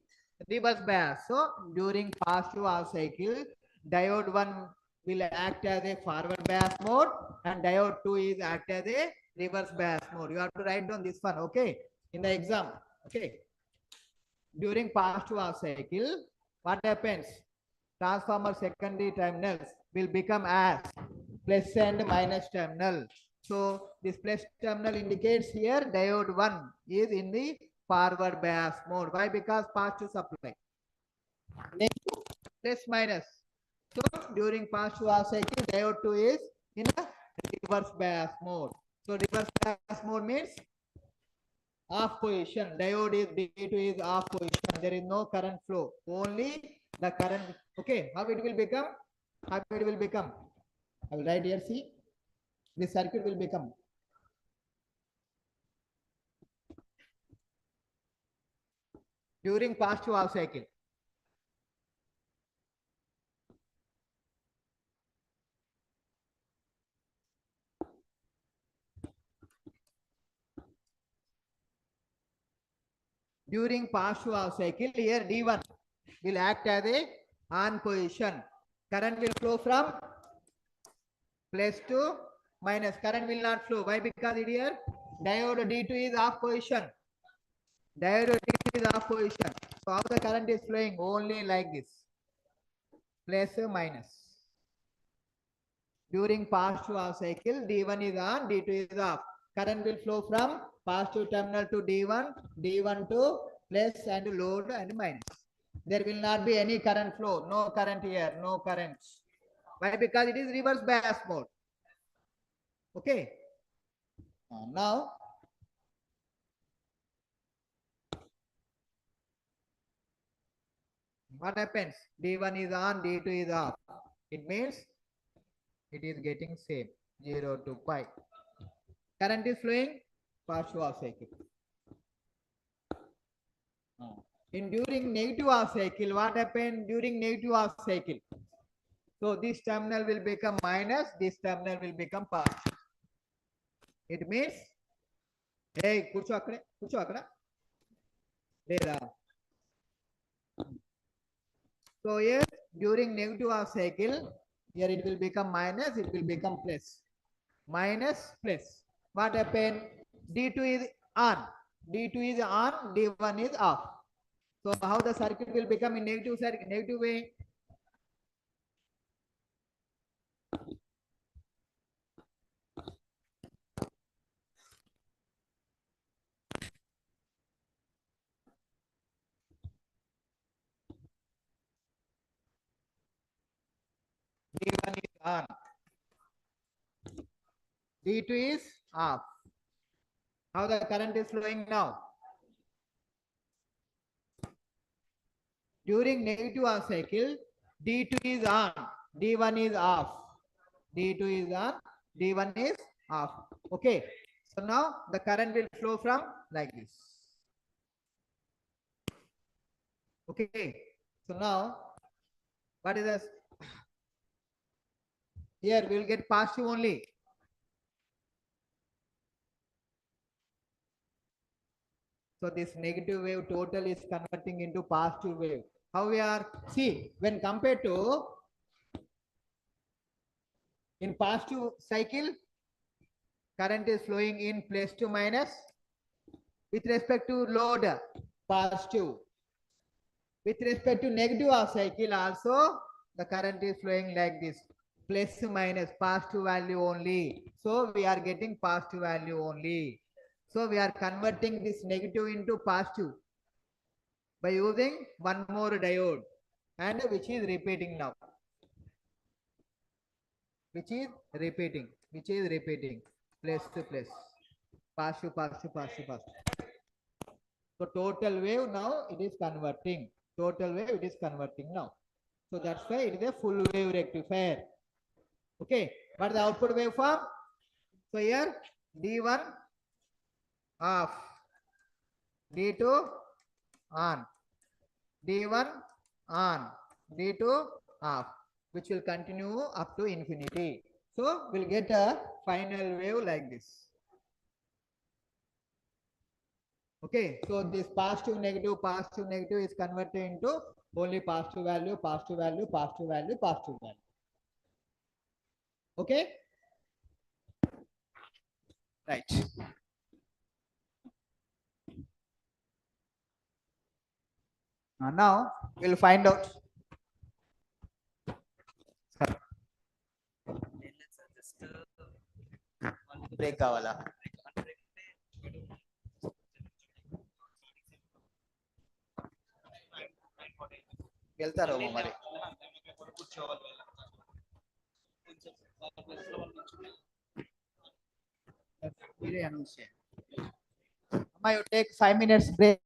reverse bias. So during positive half cycle, diode 1 will act as a forward bias mode and diode 2 is act as a reverse bias mode. You have to write down this one, okay, in the exam. Okay. During positive half cycle, what happens? Transformer secondary terminals will become as plus and minus terminal. So this plus terminal indicates here diode 1 is in the forward bias mode. Why? Because positive supply. Negative, plus minus. So during positive half cycle, diode 2 is in a reverse bias mode. So reverse bias mode means off position. Diode is D2 is off position. There is no current flow. Only the current. Okay. How it will become? How it will become? I will write here. See, this circuit will become. During positive half cycle. During positive half cycle, here D1 will act as a on position. Current will flow from plus to minus. Current will not flow. Why? Because it here diode D2 is off position. Diode D2 is off position. So how the current is flowing? Only like this. Plus minus. During positive half cycle, D1 is on, D2 is off. Current will flow from positive terminal to D1, D1 to plus and load and minus. There will not be any current flow. No current here, no current. Why? Because it is reverse bias mode. Okay. Now, what happens? D1 is on, D2 is off. It means it is getting same 0 to pi. Current is flowing positive half cycle. In during negative half cycle, what happened during negative half cycle? So this terminal will become minus, this terminal will become positive. It means, hey, కూర్చో అక్కడ లేదా. So here during negative half cycle, here it will become minus, it will become plus. Minus plus. What happened? D2 is on, D2 is on, D1 is off. So how the circuit will become in negative way? D1 is on, D2 is off. How the current is flowing now? During negative half cycle, D2 is on, D1 is off. D2 is on, D1 is off. Okay. So now the current will flow from like this. Okay. So now, what is this? Here we will get positive only. So this negative wave total is converting into positive wave. How we are? See, when compared to in positive cycle, current is flowing in plus to minus. With respect to load, positive. With respect to negative half cycle also, the current is flowing like this. Plus minus, positive value only. So we are getting positive value only. So we are converting this negative into positive by using one more diode, and which is repeating now. Which is repeating. Plus to plus. Positive, positive, positive, positive. So total wave now it is converting. Total wave it is converting now. So that's why it is a full wave rectifier. Okay. What is the output waveform? So here D1 off, D2 on, D1 on, D2 off, which will continue up to infinity. So we'll get a final wave like this. Okay, so this positive negative is converted into only positive value, positive value, positive value, positive value. Okay, right. Now we'll find out. Break kavala. వెళ్తారేమో మరి. మీరే announce చేయండి. Amma, you take 5 minutes break.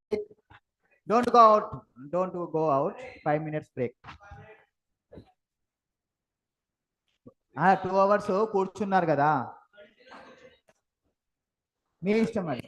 Don't go out. Don't go out. 5 minutes break. 2 hours కూర్చున్నారు కదా మీ ఇష్టం అది.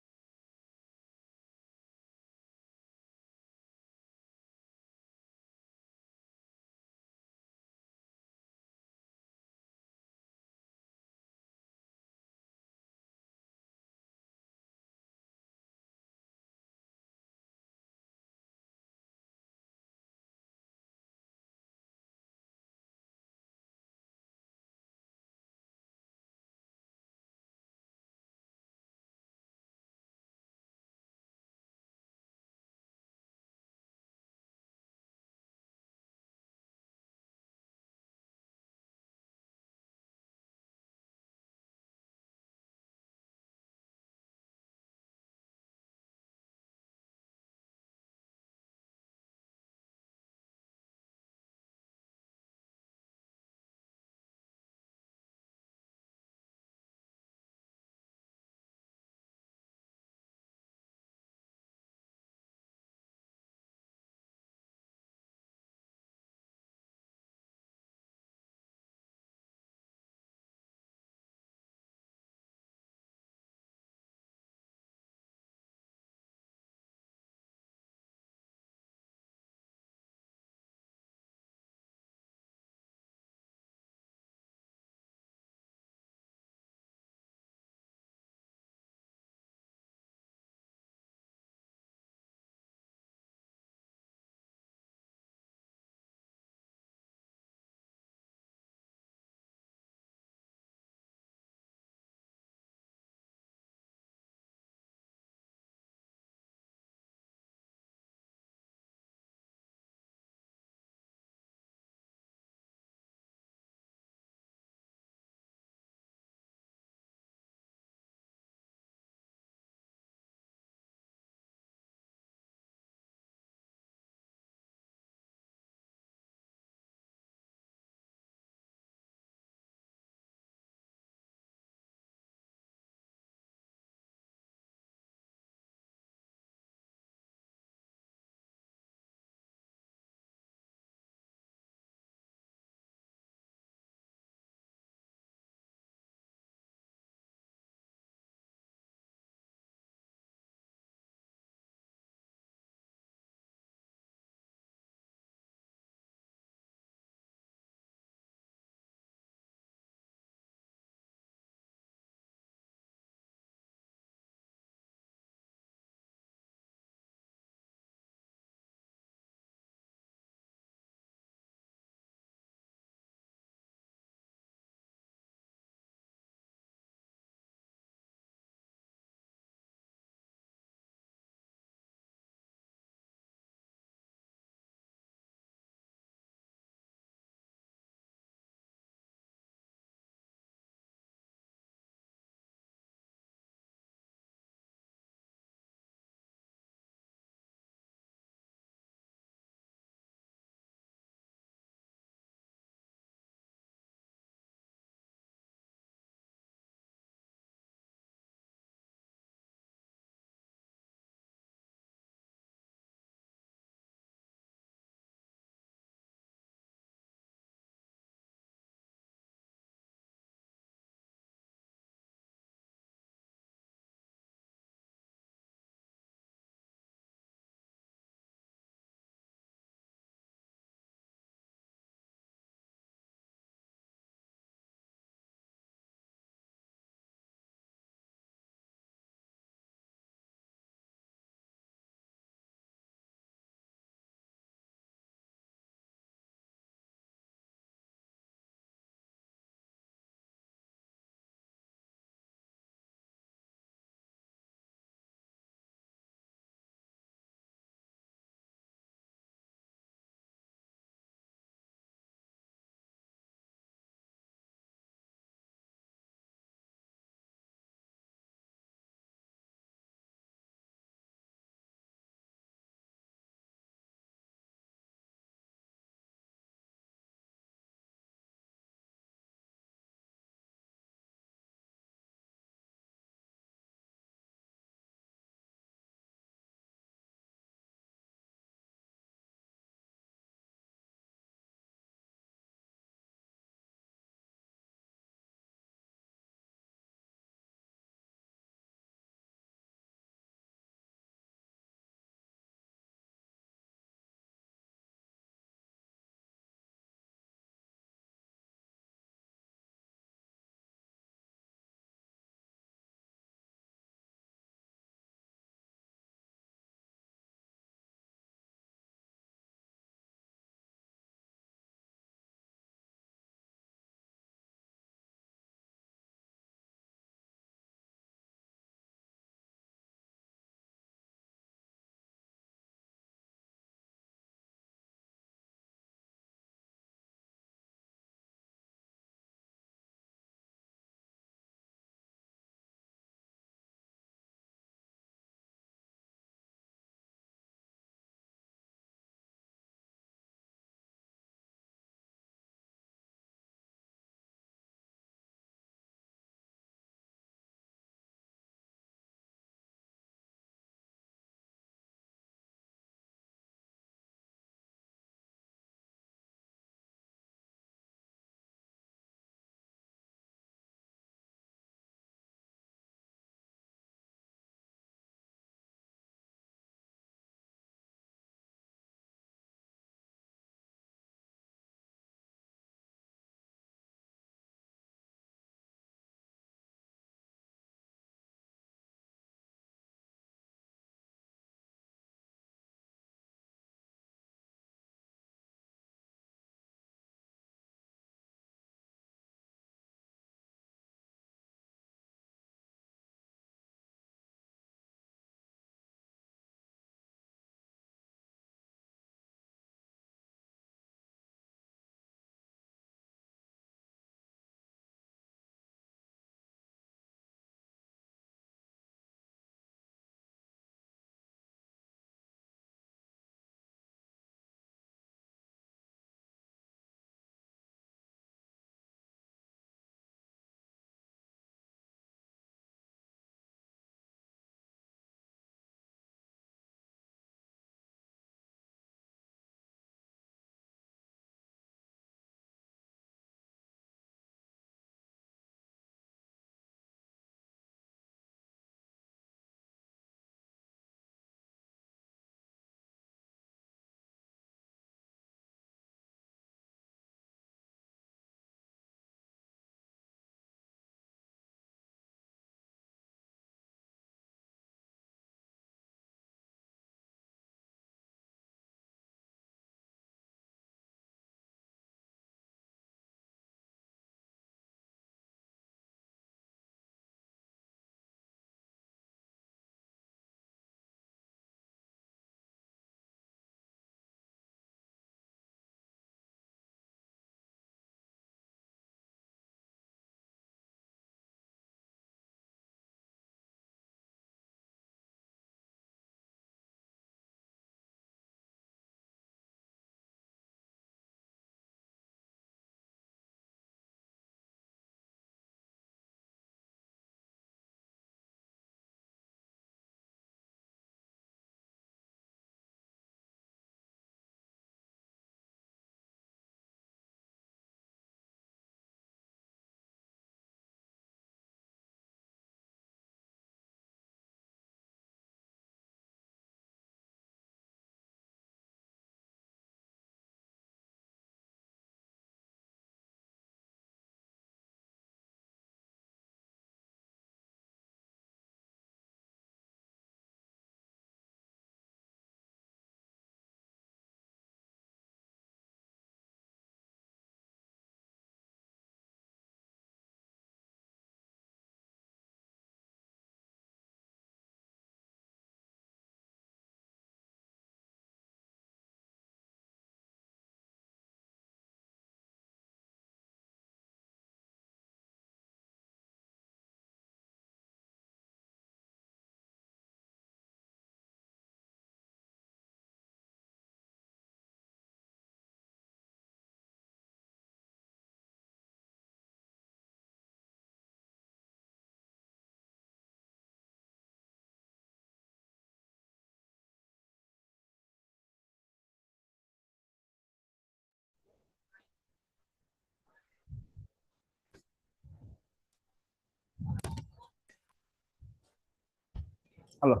Hello.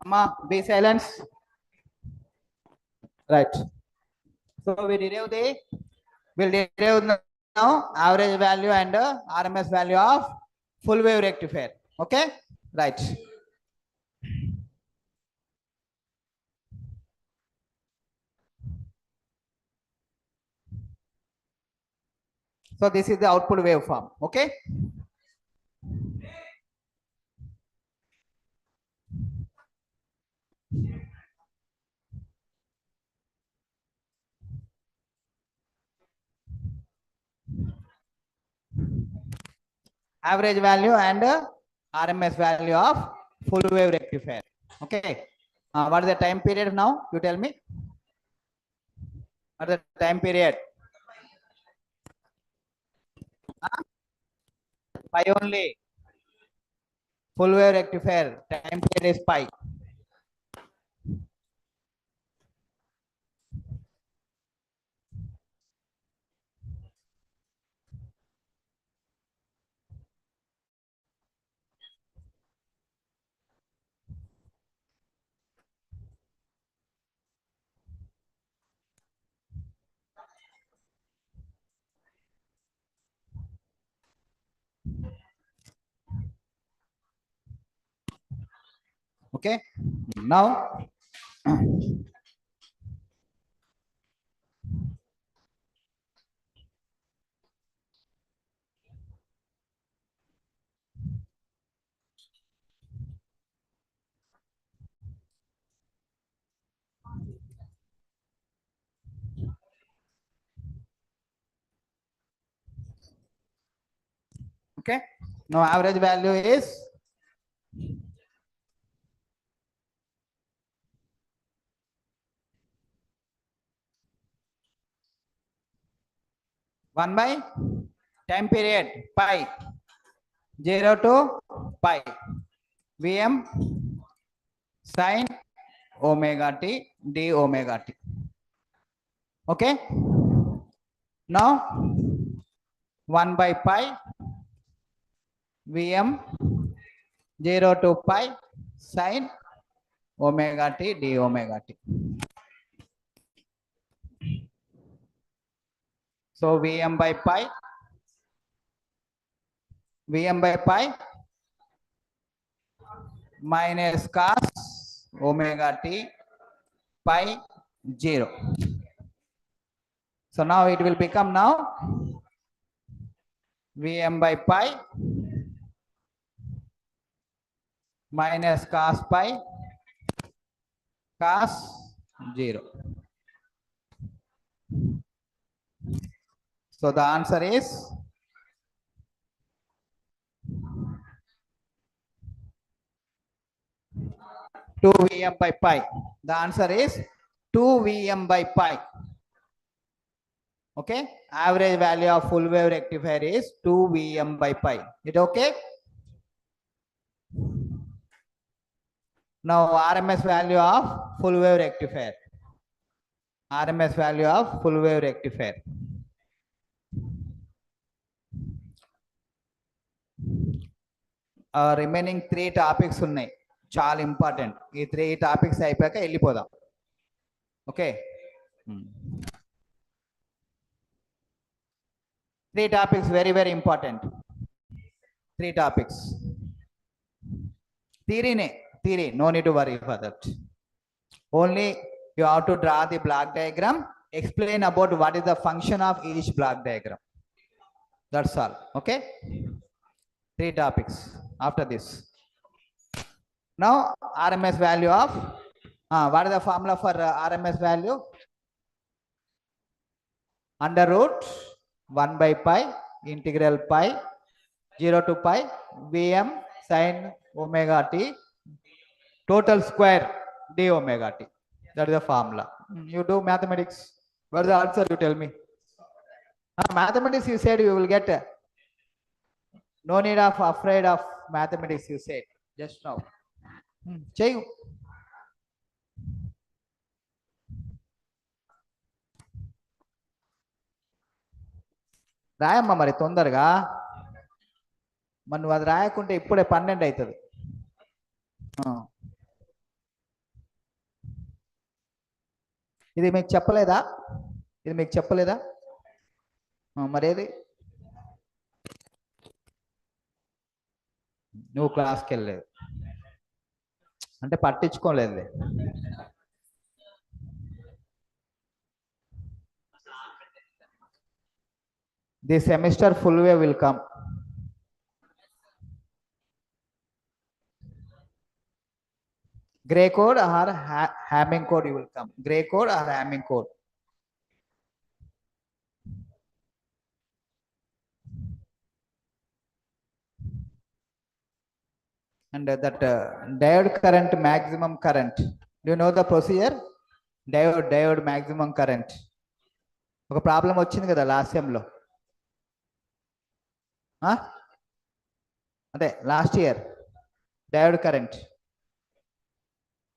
Amma, be silence. Right. So we'll derive now average value and RMS value of full wave rectifier. Okay. Right. So this is the output waveform. Okay. Average value and RMS value of full wave rectifier. Okay. What is the time period now? You tell me. What is the time period? Pi only. Full wave rectifier. Time period is pi. Okay. Now. Okay. Now average value is 1 by time period pi 0 to pi Vm sin omega t d omega t. Okay. Now 1 by pi Vm 0 to pi sin omega t d omega t. So Vm by pi minus cos omega t pi 0. So now it will become now Vm by pi minus cos pi cos 0. So the answer is 2 Vm by pi. The answer is 2 Vm by pi. Okay. Average value of full wave rectifier is 2 Vm by pi. Is it okay? Now RMS value of full wave rectifier. RMS value of full wave rectifier. Remaining 3 topics ఉన్నాయి. చాలా important. ఈ 3 topics అయిపోయాక వెళ్ళిపోదాం. Okay. 3 topics very important. 3 topics. Theory, no need to worry for that. Only you have to draw the block diagram, explain about what is the function of each block diagram. That's all. Okay. 3 topics after this. Now RMS value of what is the formula for RMS value? Under root 1 by pi integral pi 0 to pi Vm sin omega t total square d omega t. That is the formula. You do mathematics. What is the answer? You tell me. Mathematics you said you will get. No need of afraid of mathematics you said just now. Cheyu. రాయమ్మా మరి తొందరగా. మరి నువ్వు అది రాయకుంటే ఇప్పుడే 12 అవుతుంది. ఇది మీకు చెప్పలేదా? ఇది మీకు చెప్పలేదా? మరేది నువ్వు క్లాస్కి వెళ్ళలేదు అంటే పట్టించుకోలేదు. The semester full way will come. Gray code or Hamming code you will come. Gray code or Hamming code. And that diode current, maximum current. Do you know the procedure? Diode maximum current. ఒక problem వచ్చింది కదా last సెమ్లో. అదే last year diode current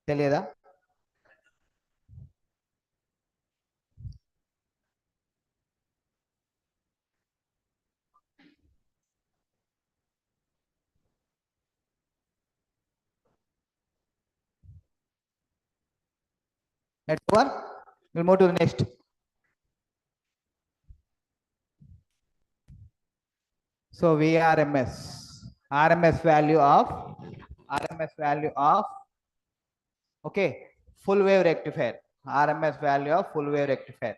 తెలియదా? Next one, we'll move to the next. So RMS value of okay, full wave rectifier. RMS value of full wave rectifier.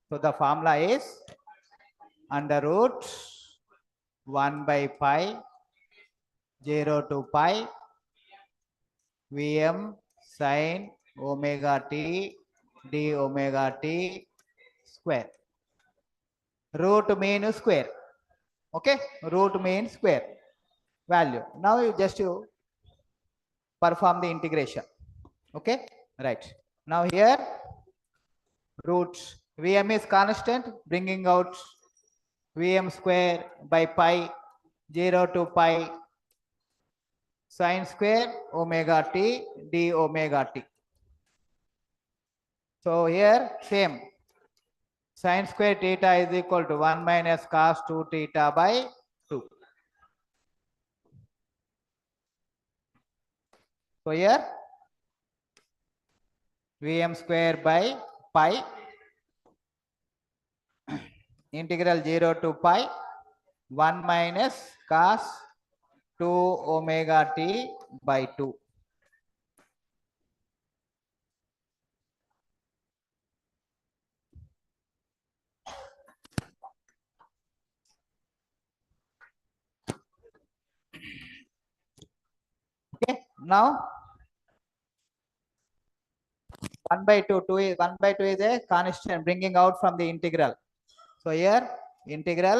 So the formula is under root 1 by pi 0 to pi Vm sin omega t d omega t square. Root mean square. Okay, root mean square value. Now you just perform the integration. Okay, right. Now here root Vm is constant, bringing out Vm square by pi 0 to pi sin square omega t d omega t. So here same, sin square theta is equal to 1 minus cos 2 theta by 2. So here Vm square by pi integral 0 to pi 1 minus cos 2 omega t by 2. Okay, now 1 by 2 is 1 by 2 is a constant bringing out from the integral. So here integral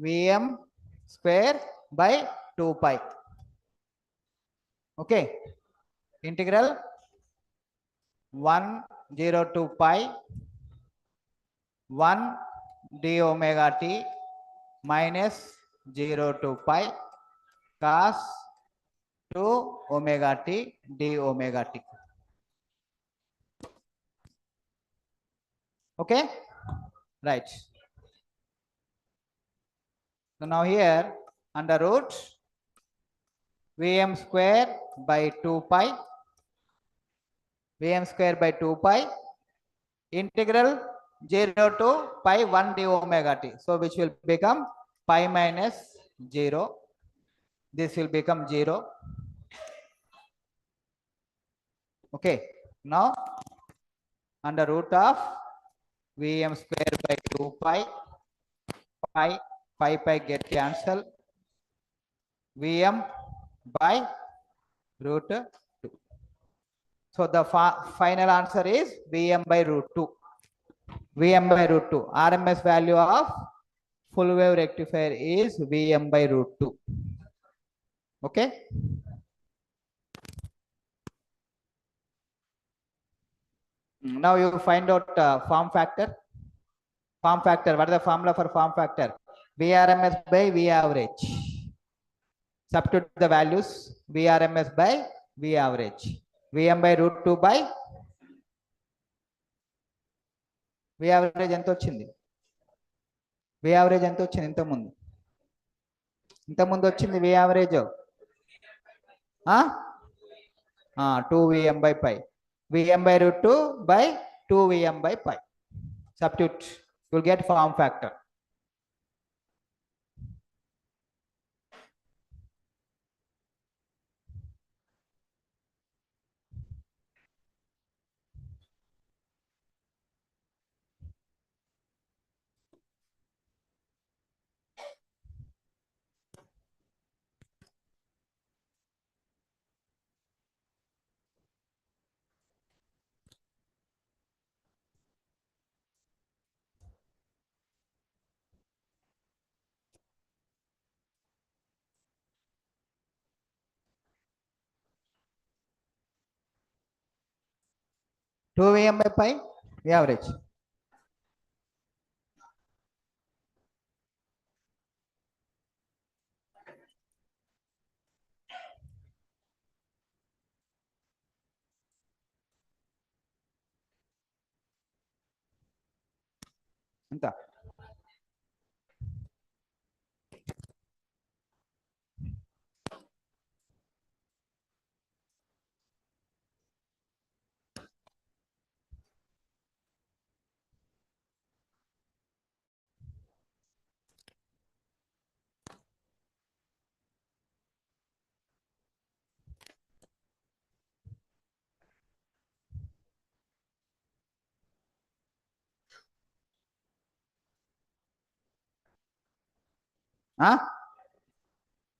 Vm square by 2 pi. Okay, integral 1 0 to pi 1 d omega t minus 0 to pi cos 2 omega t d omega t. Okay, right. So now here under root Vm square by 2 pi Vm square by 2 pi integral 0 to pi 1 d omega t. So which will become pi minus 0. This will become 0. Okay, now under root of Vm square by 2 pi pi get cancelled. Vm by root 2. So the final answer is Vm by root 2. Vm by root 2. RMS value of full wave rectifier is Vm by root 2. Okay. Now you find out form factor. Form factor. What is the formula for form factor? VRMS by V average. Substitute the values. VRMS by V average. Vm by root 2 by V average ఎంత వచ్చింది? వే average ఎంత వచ్చింది ఇంతకుముందు వచ్చింది వే average 2 Vm/π Vm/√2 by 2 Vm/π. Substitute, you will get form factor. Two Vm/π average. ఎంత?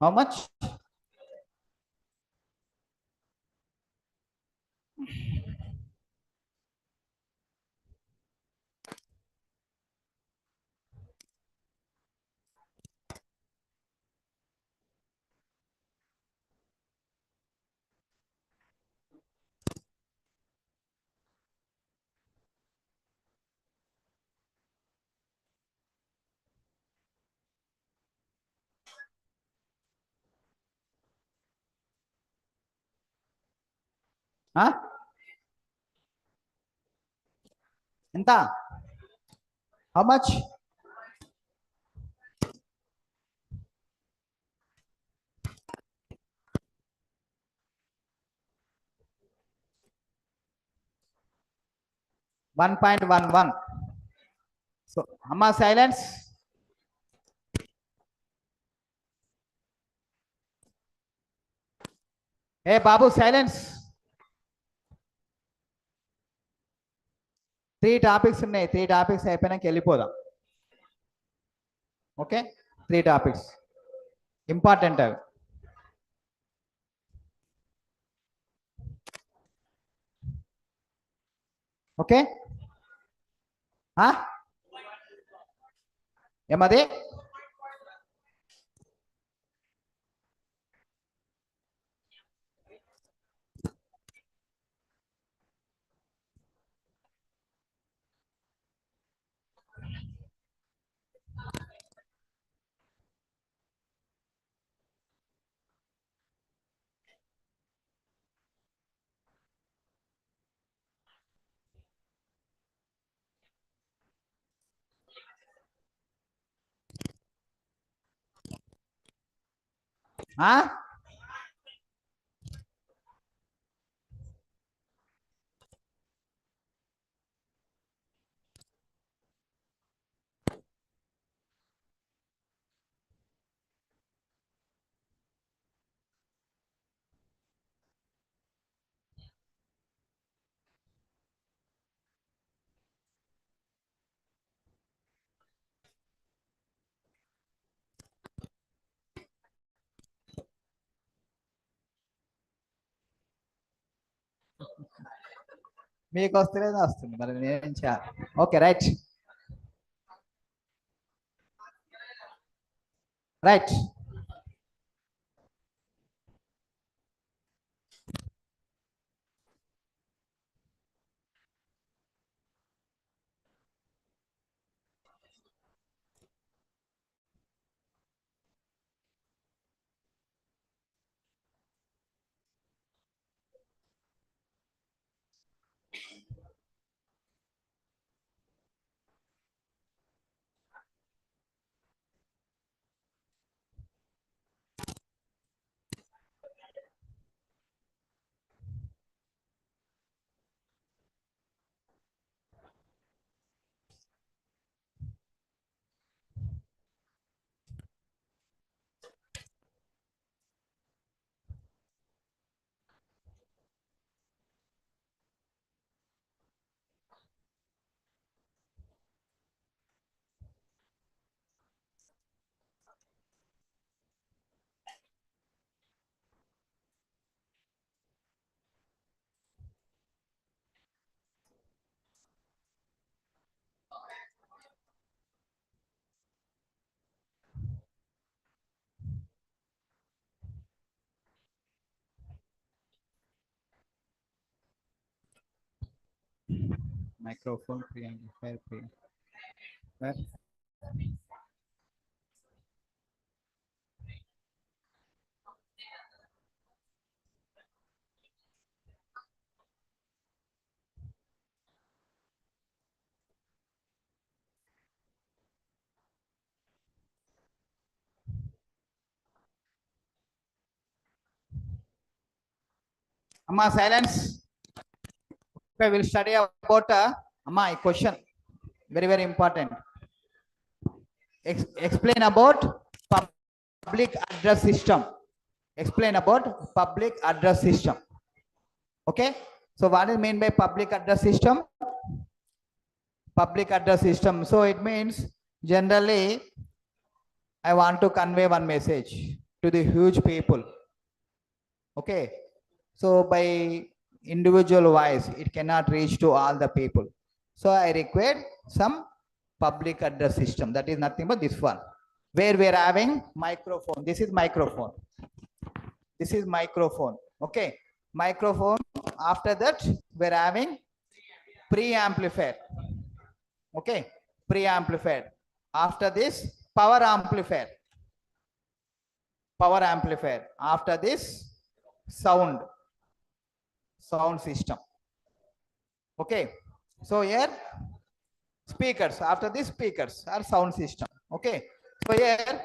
How much? ఎంత? How much? $1.11. So, Amma, silence. Hey, Babu, silence. 3 topics ఉన్నాయి. 3 topics అయిపోయినాక వెళ్ళిపోదాం. ఓకే, 3 topics ఇంపార్టెంట్ అవి. ఓకే, ఏమది? మీకు వస్తలేదో వస్తుంది, మరి నేనేం చేయాలి? Okay, right right. Microphone preamplifier preamplifier. Amma, silence. Okay, we'll study about Amma, a question. Very, very important. Explain about public address system. Explain about public address system. Okay. So what is meant by public address system? Public address system. So it means generally I want to convey one message to the huge people. Okay. So by individual voice, it cannot reach to all the people. So I require some public address system. That is nothing but this one, where we are having microphone. This is microphone. This is microphone. Okay. Microphone. After that, we're having preamplifier. Okay. Preamplifier. After this, power amplifier. Power amplifier. After this, sound system. Okay. So here, speakers. After this, speakers are sound system. Okay. So here,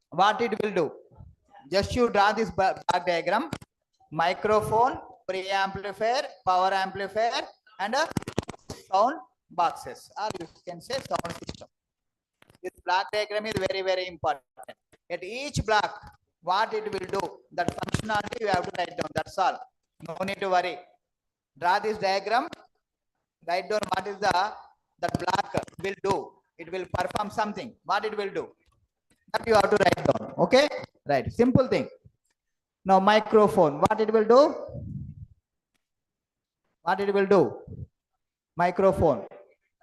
what it will do? Just you draw this block diagram. Microphone, preamplifier, power amplifier, and a sound boxes, or you can say sound system. This block diagram is very, very important. At each block, what it will do, that functionality you have to write down. That's all. No need to worry. Draw this diagram. Write down what is that block will do. It will perform something. What it will do, that you have to write down. Okay. Right. Simple thing. Now microphone, what it will do? What it will do? Microphone.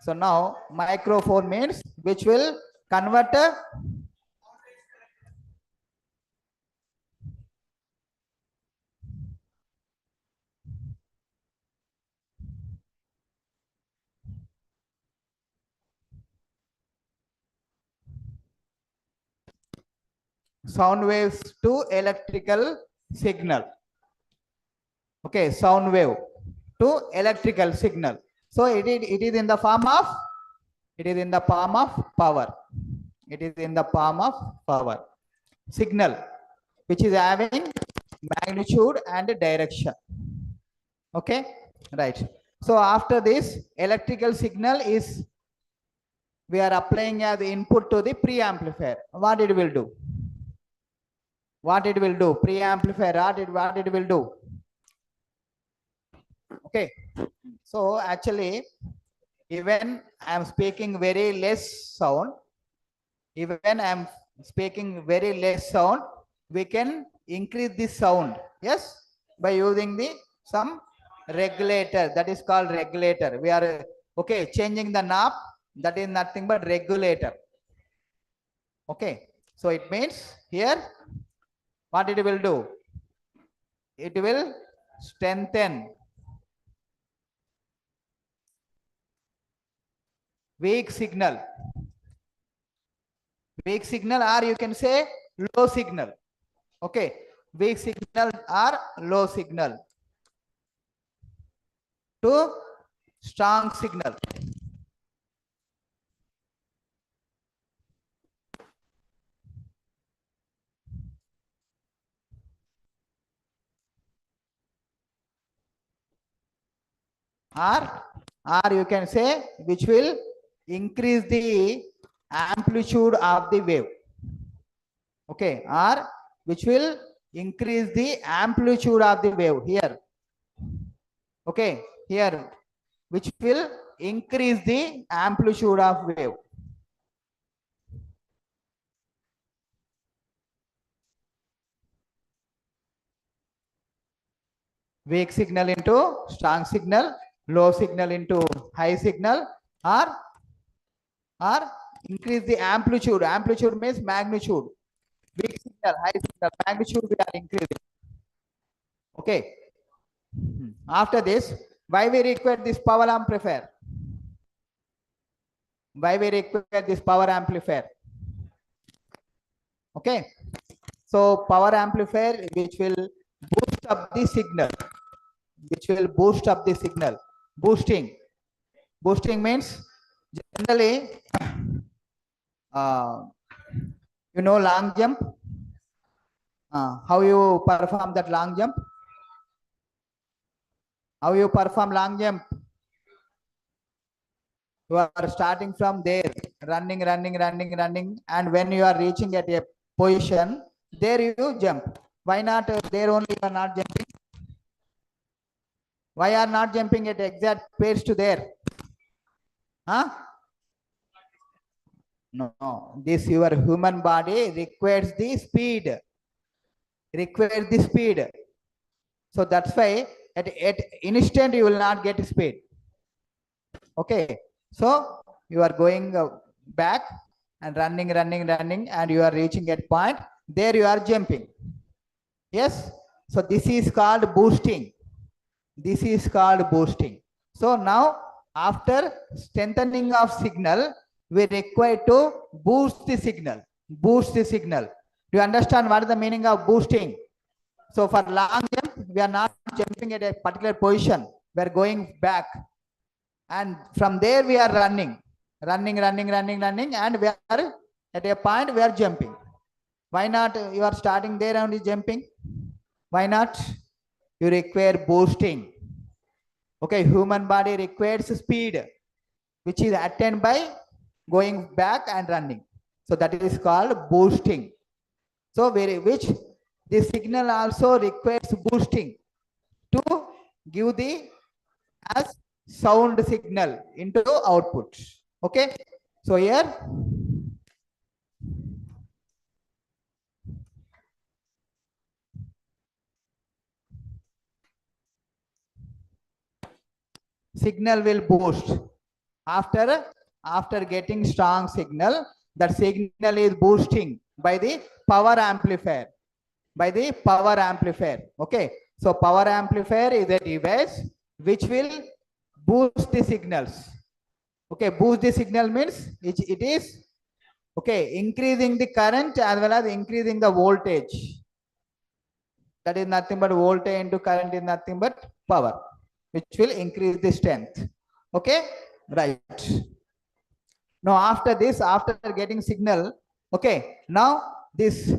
So now microphone means which will convert sound waves to electrical signal. Okay, sound wave to electrical signal. So it is in the form of power. It is in the form of power. Signal, which is having magnitude and direction. Okay, right. So after this, electrical signal is we are applying as input to the preamplifier. What it will do? What it will do? Preamplifier, what it will do? Okay. So actually, even I am speaking very less sound, we can increase the sound. Yes, by using some regulator. That is called regulator. We are okay changing the knob. That is nothing but regulator. Okay. So it means here, what it will do? It will strengthen weak signal, or you can say low signal. Okay, weak signal or low signal to strong signal. Or you can say which will increase the amplitude of the wave. Okay, or which will increase the amplitude of the wave here. Okay, here which will increase the amplitude of wave. Weak signal into strong signal, low signal into high signal, or increase the amplitude. Amplitude means magnitude. Weak signal, high signal, magnitude we are increasing. Okay. After this, why we require this power amplifier? Why we require this power amplifier? Okay. So power amplifier which will boost up the signal. Which will boost up the signal. Boosting. Boosting means generally, you know, long jump. How you perform that long jump? How you perform long jump? You are starting from there, running, and when you are reaching at a position, there you jump. Why not there only you are not jumping? Why are not jumping at exact pace to there? Huh? No, this your human body requires the speed. Requires the speed. So that's why at instant you will not get speed. Okay. So you are going back and running, and you are reaching at point. There you are jumping. Yes. So this is called boosting. This is called boosting. So now after strengthening of signal, we require to boost the signal. Boost the signal. Do you understand what is the meaning of boosting? So for long jump, we are not jumping at a particular position. We are going back. And from there we are running. Running, and we are at a point we are jumping. Why not you are starting there and jumping? Why not? You require boosting. Okay, human body requires speed, which is attained by going back and running. So that is called boosting. So which the signal also requires boosting to give the as sound signal into output. Okay. So here signal will boost after getting strong signal. That signal is boosting by the power amplifier. Okay. So power amplifier is a device which will boost the signals. Okay. Boost the signal means it is okay increasing the current as well as increasing the voltage. That is nothing but voltage into current is nothing but power, which will increase the strength. Okay. Right. Now after this, after getting signal, okay, now this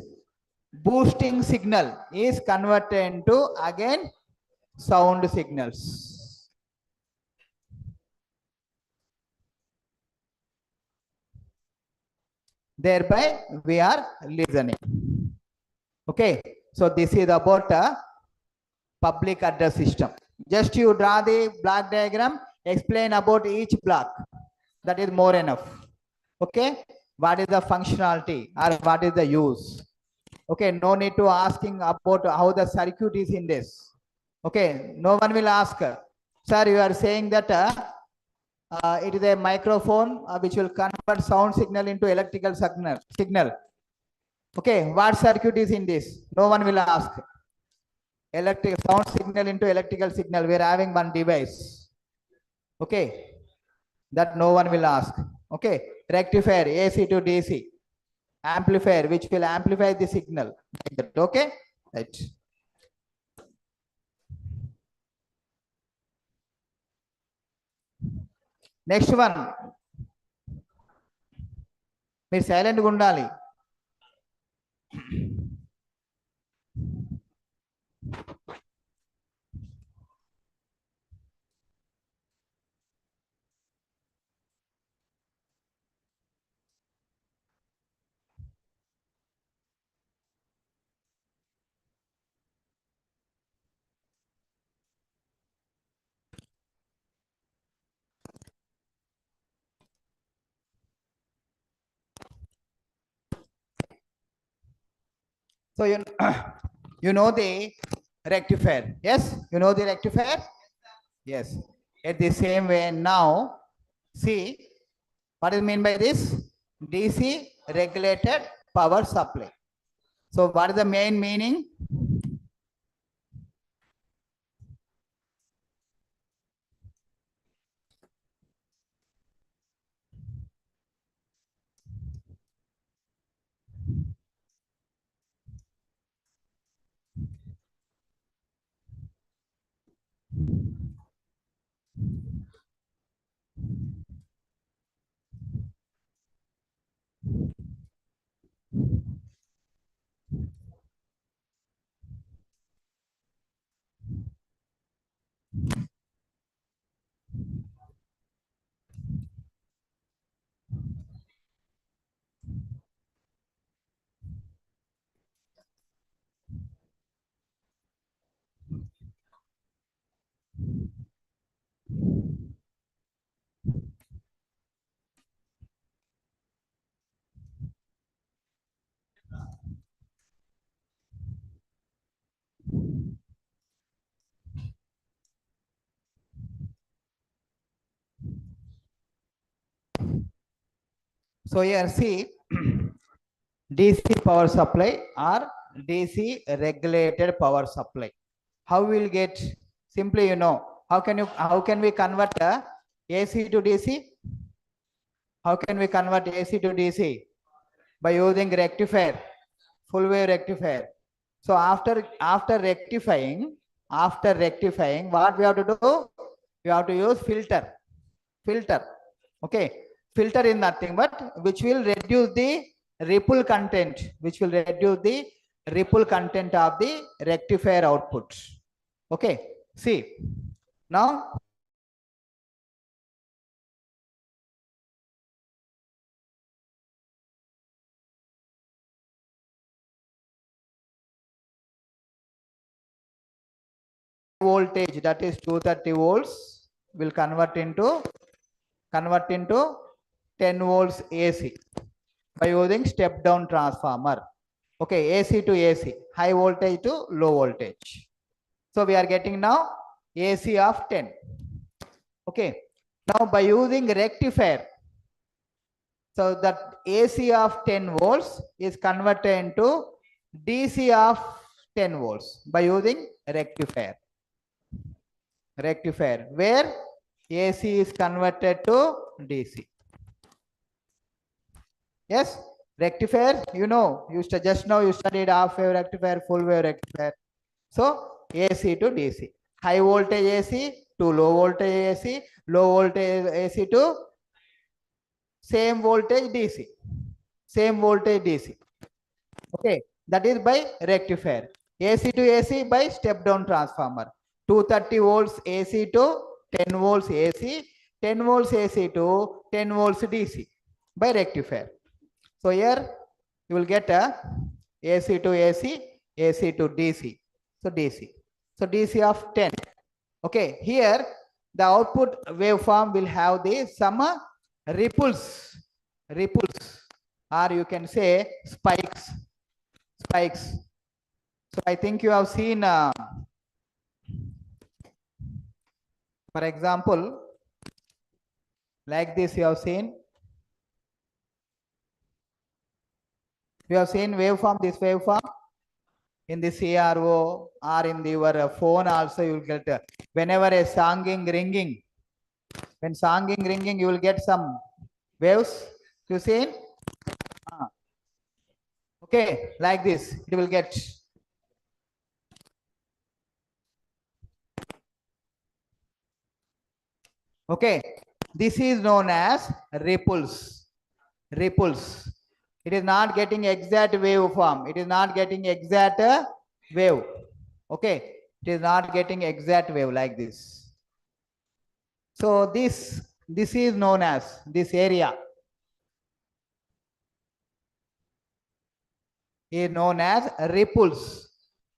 boosting signal is converted into again sound signals. Thereby we are listening. Okay. So this is about a public address system. Just you draw the block diagram, explain about each block. That is more enough. Okay. What is the functionality or what is the use? Okay. No need to asking about how the circuit is in this. Okay. No one will ask, sir, you are saying that it is a microphone which will convert sound signal into electrical signal. Okay. What circuit is in this? No one will ask. Electric sound signal into electrical signal. We are having one device. Okay. That no one will ask. Okay. Rectifier, AC to DC. Amplifier, which will amplify the signal. Okay. Right. Next one. మీరు సైలెంట్గా ఉండాలి. So you know the rectifier. Yes, you know the rectifier. Yes. At the same way now, see what is mean by this? DC regulated power supply. So what is the main meaning? So here see DC power supply or DC regulated power supply. How we'll get? Simply, how can we convert AC to DC? How can we convert AC to DC? By using rectifier, full wave rectifier. So after rectifying, what we have to do? We have to use filter. Okay, filter is nothing but which will reduce the ripple content, of the rectifier output. Okay, see now. Voltage, that is 230 volts, will convert into 10 volts AC by using step down transformer. Okay, AC to AC, high voltage to low voltage. So we are getting now AC of 10. Okay, now by using rectifier, so that AC of 10 volts is converted into DC of 10 volts by using rectifier. Where AC is converted to DC. Yes, rectifier, just now you studied half wave rectifier, full wave rectifier. So AC to DC, high voltage AC to low voltage AC, low voltage AC to same voltage DC. Okay, that is by rectifier. AC to AC by step down transformer. 230 volts AC to 10 volts AC, 10 volts AC to 10 volts DC by rectifier. So here you will get a AC to AC, AC to DC. So DC of 10. Okay, here the output waveform will have the some ripples, or you can say spikes. So I think you have seen, for example, like this you have seen. You have seen waveform, this waveform in the CRO or in your phone also you will get, whenever a songing ringing, when songing ringing you will get some waves, you seen? Okay, like this it will get. Okay, this is known as ripples. It is not getting exact waveform. It is not getting exact wave. Okay, it is not getting exact wave like this. So this is known as, this area is known as ripples.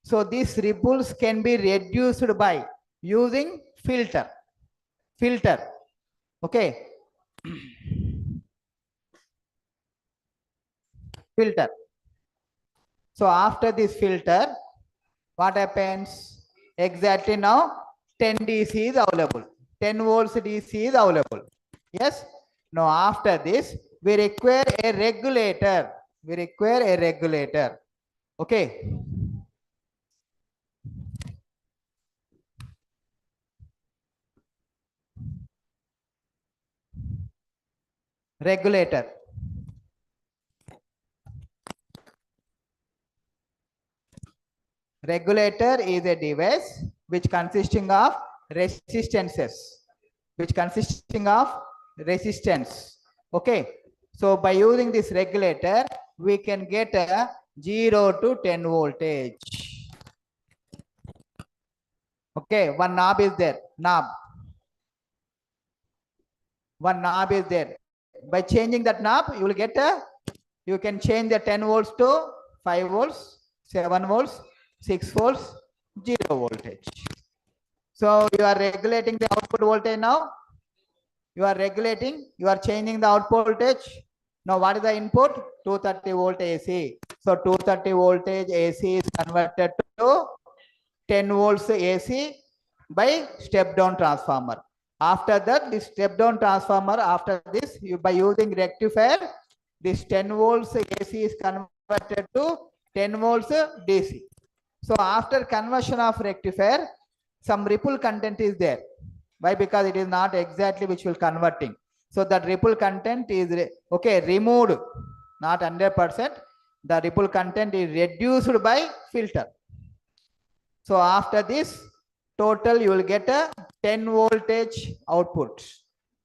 So these ripples can be reduced by using filter. Okay. Filter. So after this filter, what happens? Exactly now 10 DC is available. 10 volts DC is available. Yes. Now after this, we require a regulator. Okay. Regulator. Regulator is a device which consisting of resistances. Okay. So by using this regulator, we can get a 0 to 10 voltage. Okay, one knob is there. One knob is there. By changing that knob, you will get you can change the 10 volts to 5 volts, 7 volts, 6 volts, 0 voltage. So you are regulating the output voltage now. You are changing the output voltage. Now what is the input? 230 volt AC. So 230 voltage AC is converted to 10 volts AC by step down transformer. After that, this step down transformer, after this, by using rectifier, this 10 volts AC is converted to 10 volts DC. So after conversion of rectifier, some ripple content is there. Why? Because it is not exactly which will converting. So that ripple content is removed, not 100%. The ripple content is reduced by filter. So after this, total you will get a 10 voltage output.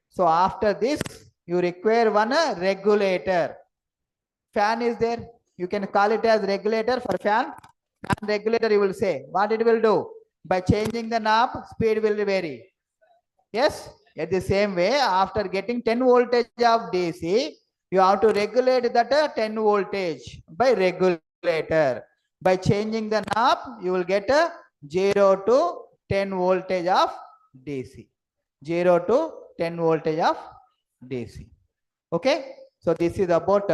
So after this, you require one regulator. Fan is there. You can call it as regulator for fan. Fan regulator, you will say. What it will do? By changing the knob, speed will vary. Yes? At the same way, after getting 10 voltage of DC, you have to regulate that 10 voltage by regulator. By changing the knob, you will get a 0 to 10 voltage of DC. 0 to 10 voltage of DC. Okay? So this is about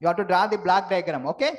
you have to draw the block diagram. Okay?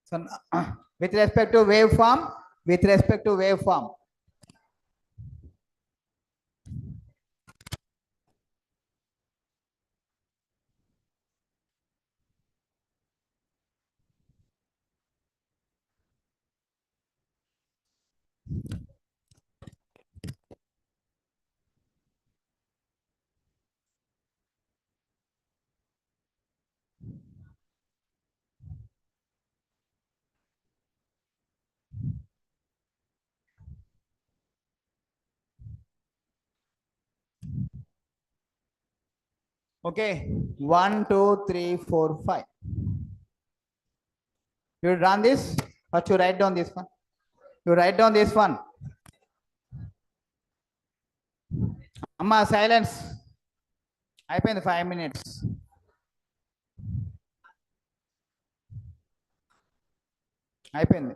So with respect to waveform, okay, 1, 2, 3, 4, 5. You run this, or to write down this one? You write down this one. Amma, silence. అయిపోయింది 5 minutes. అయిపోయింది.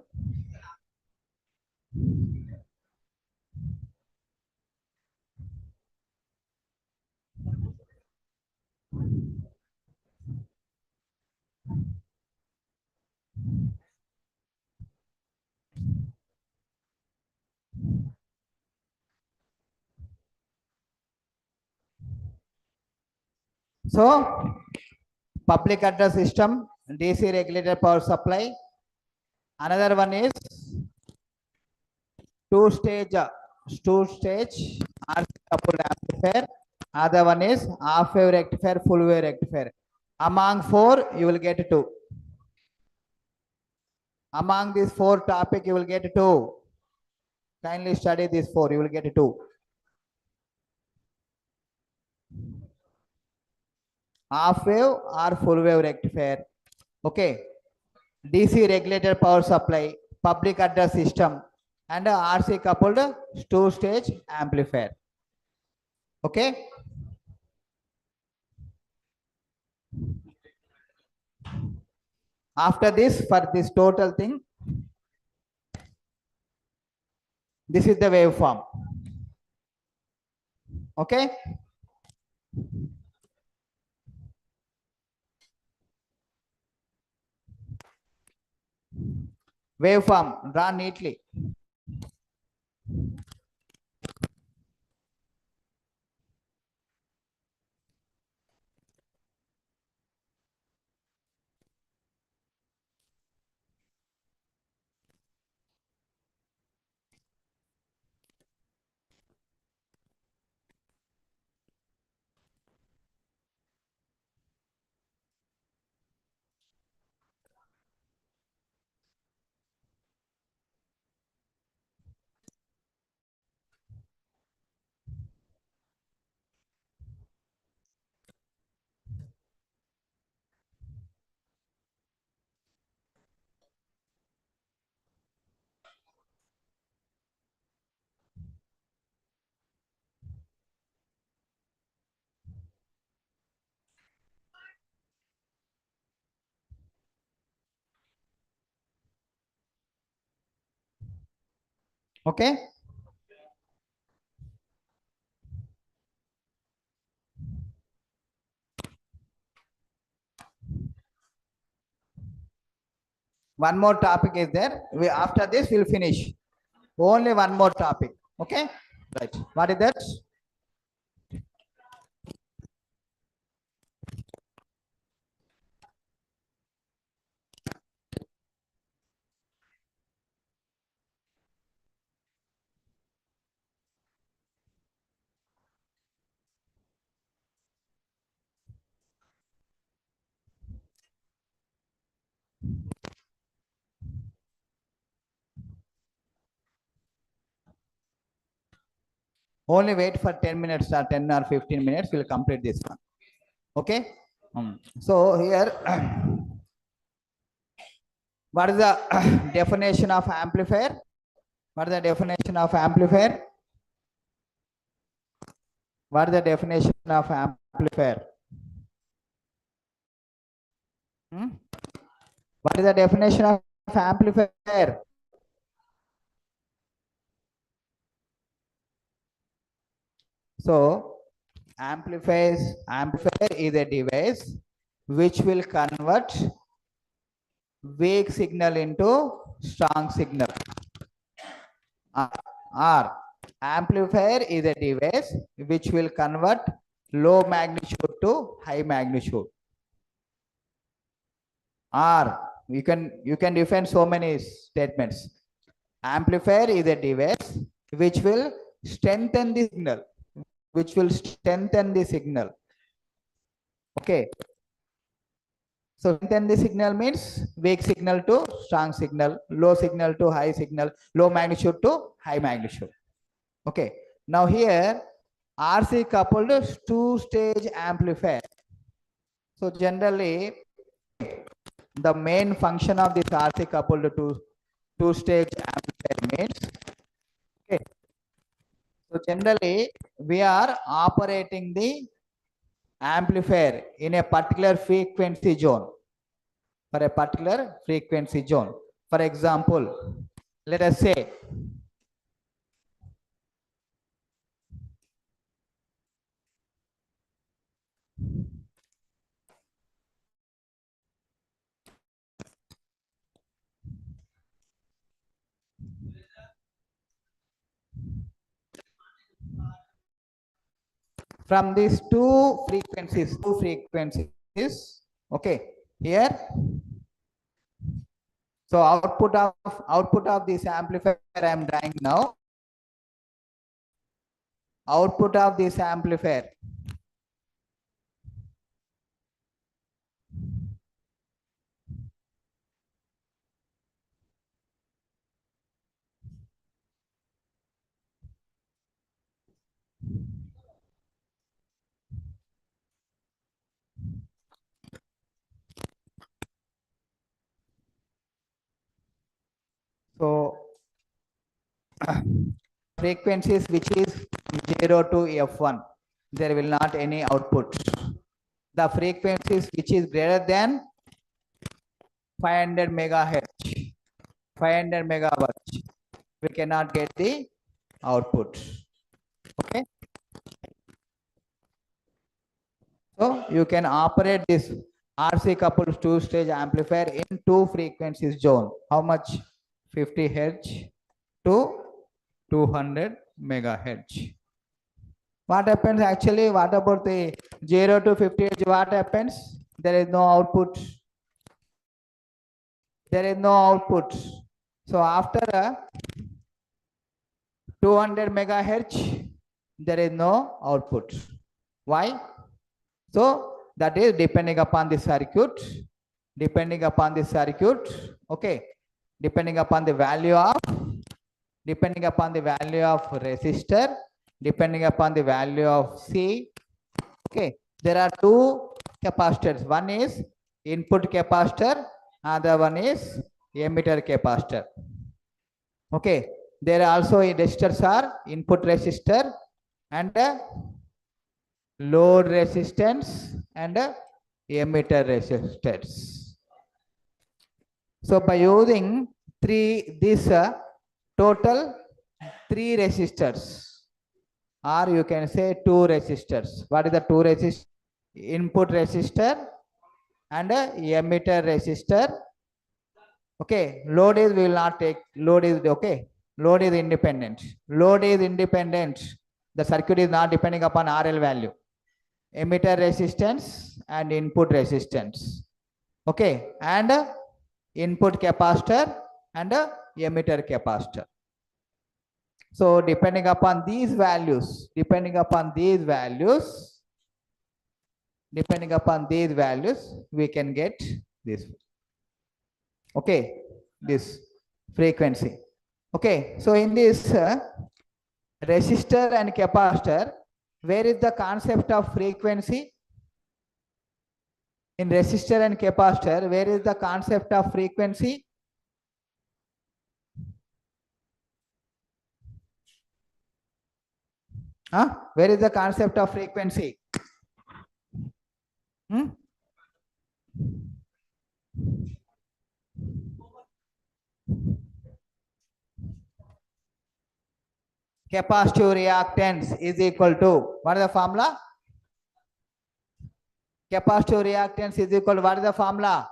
So, public address system, DC regulated power supply. Another one is two-stage RC coupled amplifier. Other one is half wave rectifier, full wave rectifier. Among 4, you will get 2. Among these 4 topic, you will get 2. Kindly study these 4, you will get 2. Half wave or full wave rectifier. Okay. DC regulated power supply, public address system, and a RC coupled two-stage amplifier. Okay. After this, for this total thing, this is the waveform. Okay. Waveform, draw neatly. Okay. One more topic is there. After this, we'll finish. Only one more topic. Okay. Right. What is that? Only wait for 10 minutes or 10 or 15 minutes. We'll complete this one. Okay. So here, what is the definition of amplifier? What is the definition of amplifier? What is the definition of amplifier? What is the definition of amplifier? So, amplifier is a device which will convert weak signal into strong signal. Or amplifier is a device which will convert low magnitude to high magnitude. Or you can define so many statements. Amplifier is a device which will strengthen the signal. Okay. So strengthen the signal means weak signal to strong signal, low signal to high signal, low magnitude to high magnitude. Okay. Now here RC coupled two-stage amplifier. So generally the main function of this RC coupled two-stage amplifier means, okay. So generally we are operating the amplifier in a particular frequency zone. For a particular frequency zone. For example, let us say from these two frequencies, okay, here. So output of this amplifier I am drawing now. Output of this amplifier. frequencies which is 0 to f1, there will not any output. The frequencies which is greater than 500 megahertz, 500 megahertz, we cannot get the output. Okay. So you can operate this RC coupled two-stage amplifier in two frequencies zone. How much? 50 hertz to 200 megahertz. What happens actually? What about the 0 to 50 hertz? What happens? There is no output. There is no output. So after 200 megahertz, there is no output. Why? So that is depending upon the circuit, okay, depending upon the value of resistor, depending upon the value of C. Okay, there are two capacitors. One is input capacitor, other one is emitter capacitor. Okay, there are also resistors are input resistor and load resistance and emitter resistance. So by using total three resistors, or you can say two resistors. What is the two resistors? Input resistor and emitter resistor. Okay, load is, we will not take, load is okay. Load is independent. Load is independent. The circuit is not depending upon RL value. Emitter resistance and input resistance. Okay, and input capacitor and emitter capacitor. So depending upon these values, we can get this. Okay, this frequency. Okay, so in this resistor and capacitor, where is the concept of frequency? In resistor and capacitor, where is the concept of frequency? Where is the concept of frequency? Capacitive reactance is equal to, what is the formula? Capacitive reactance is equal to, what is the formula?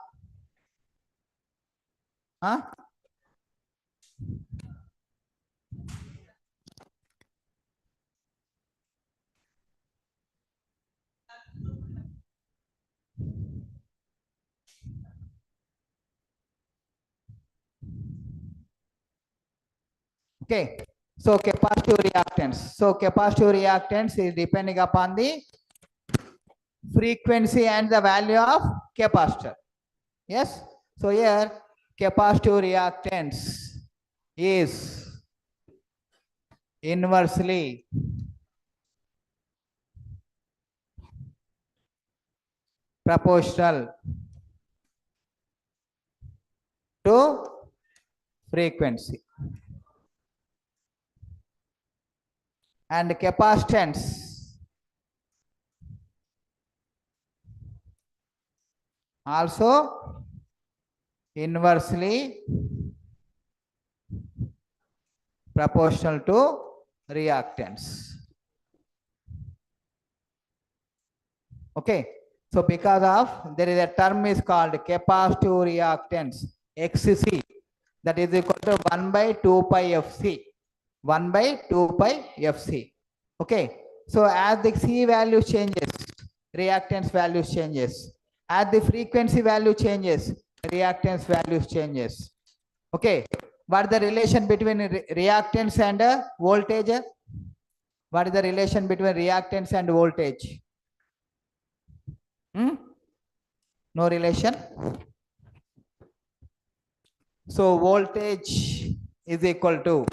Okay, so capacitive reactance is depending upon the frequency and the value of capacitor. Yes, so here capacitive reactance is inversely proportional to frequency, and capacitance also inversely proportional to reactance. Okay, so because of there is a term is called capacitive reactance XC, that is equal to 1 by 2 pi FC. 1 by 2 pi FC. Okay, so as the C value changes, reactance value changes. As the frequency value changes, reactance values changes. Okay, what is the relation between reactance and voltage? What is the relation between reactance and voltage? No relation. So voltage is equal to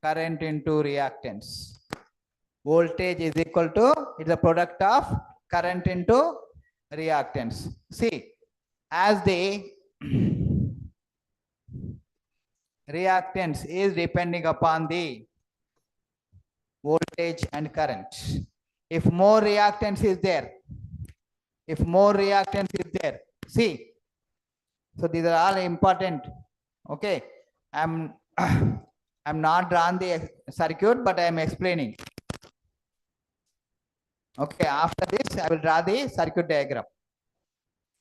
current into reactance. Voltage is equal to, it's a product of current into reactance. See, as the reactance is depending upon the voltage and current. If more reactance is there, see, so these are all important. Okay, I'm I'm not drawn the circuit, but I am explaining. Okay, after this I will draw the circuit diagram.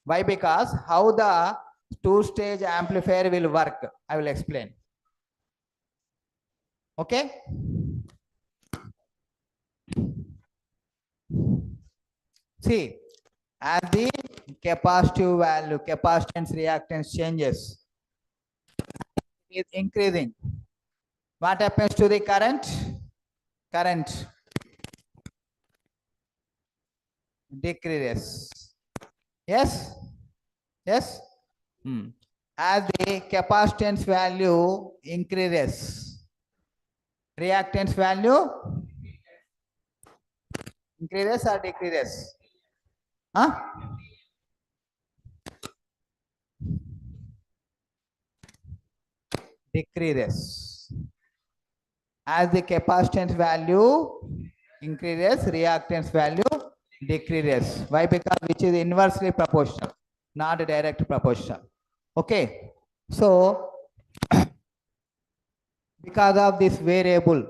Why? Because how the two-stage amplifier will work, I will explain. Okay, see, as the capacitive value, capacitance reactance changes, is increasing. What happens to the current? Current decreases. Yes, yes. As the capacitance value increases, reactance value increases or decreases? Huh? Decreases. As the capacitance value increases, reactance value decreases. Why? Because which is inversely proportional, not direct proportional. Okay, so because of this variable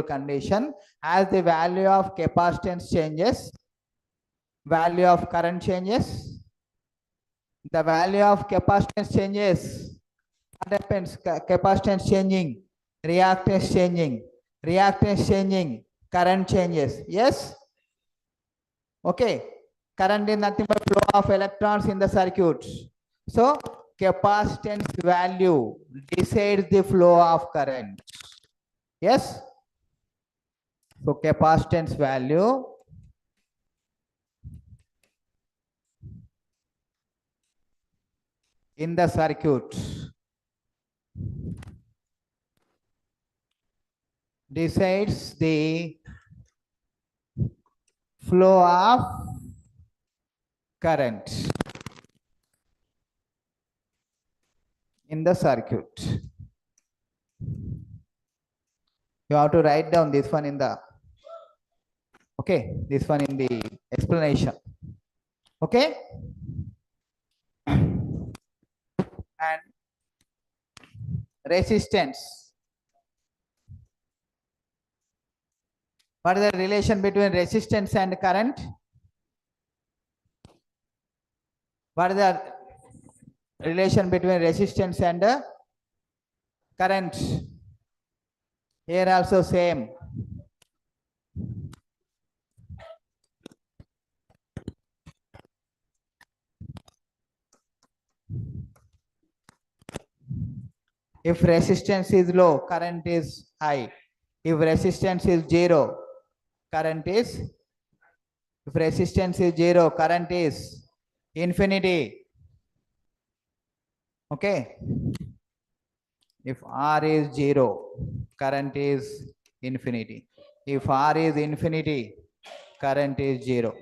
condition, as the value of capacitance changes, value of current changes, the value of capacitance changes. What happens? Capacitance changing, reactance changing, current changes. Yes. Okay, current is nothing but flow of electrons in the circuit. So capacitance value decides the flow of current. Yes. So capacitance value in the circuit decides the flow of current in the circuit. You have to write down this one in the, okay, this one in the explanation. Okay, and resistance. What is the relation between resistance and current? What is the relation between resistance and current? Here also same. If resistance is low, current is high. If resistance is zero, current is, if resistance is zero, current is infinity. Okay. If R is zero, current is infinity. If R is infinity, current is zero.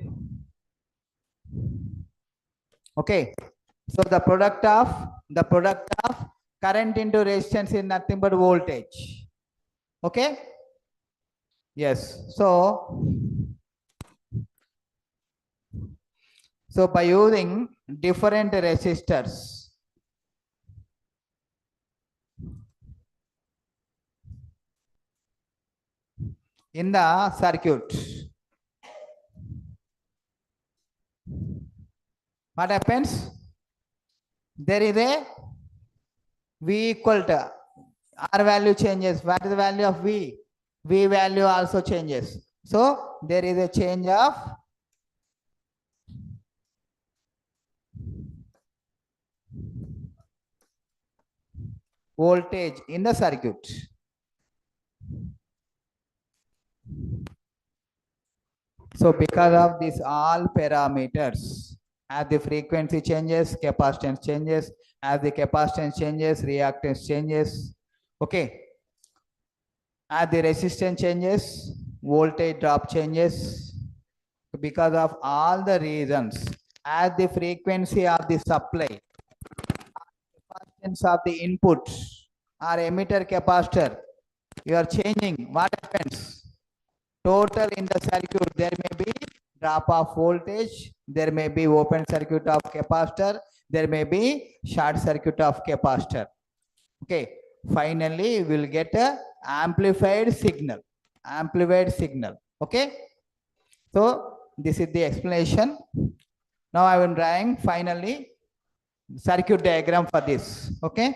Okay. So the product of current into resistance is nothing but voltage. Okay. Yes. So by using different resistors, in the circuit, what happens? There is a V equal to R value changes. What is the value of V? V value also changes. So there is a change of voltage in the circuit. So because of these all parameters, as the frequency changes, capacitance changes. As the capacitance changes, reactance changes. Okay. As the resistance changes, voltage drop changes. Because of all the reasons, as the frequency of the supply, capacitance of the input or emitter capacitor, you are changing, what happens? Total in the circuit, there may be drop of voltage, there may be open circuit of capacitor, there may be short circuit of capacitor. Okay, finally we will get a amplified signal. Okay, so this is the explanation. Now I am drawing finally circuit diagram for this. Okay.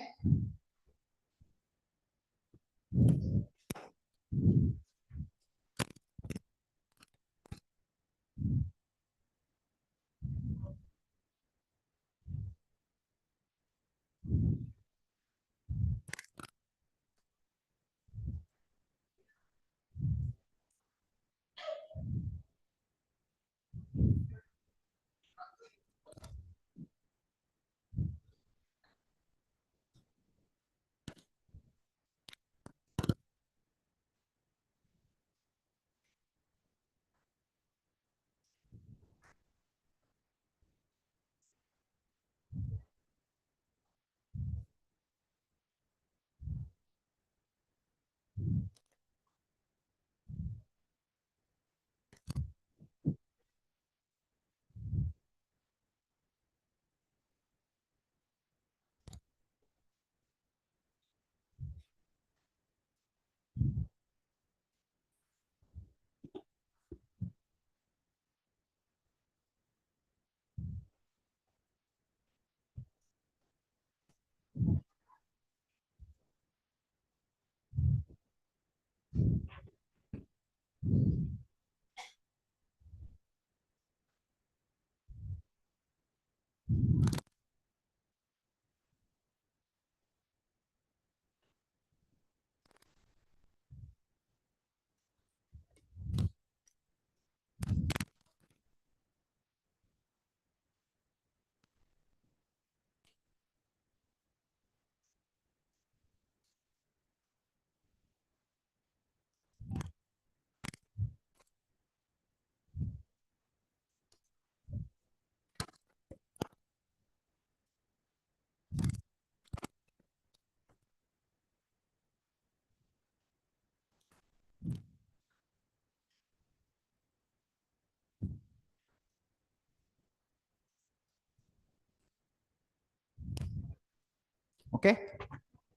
Okay,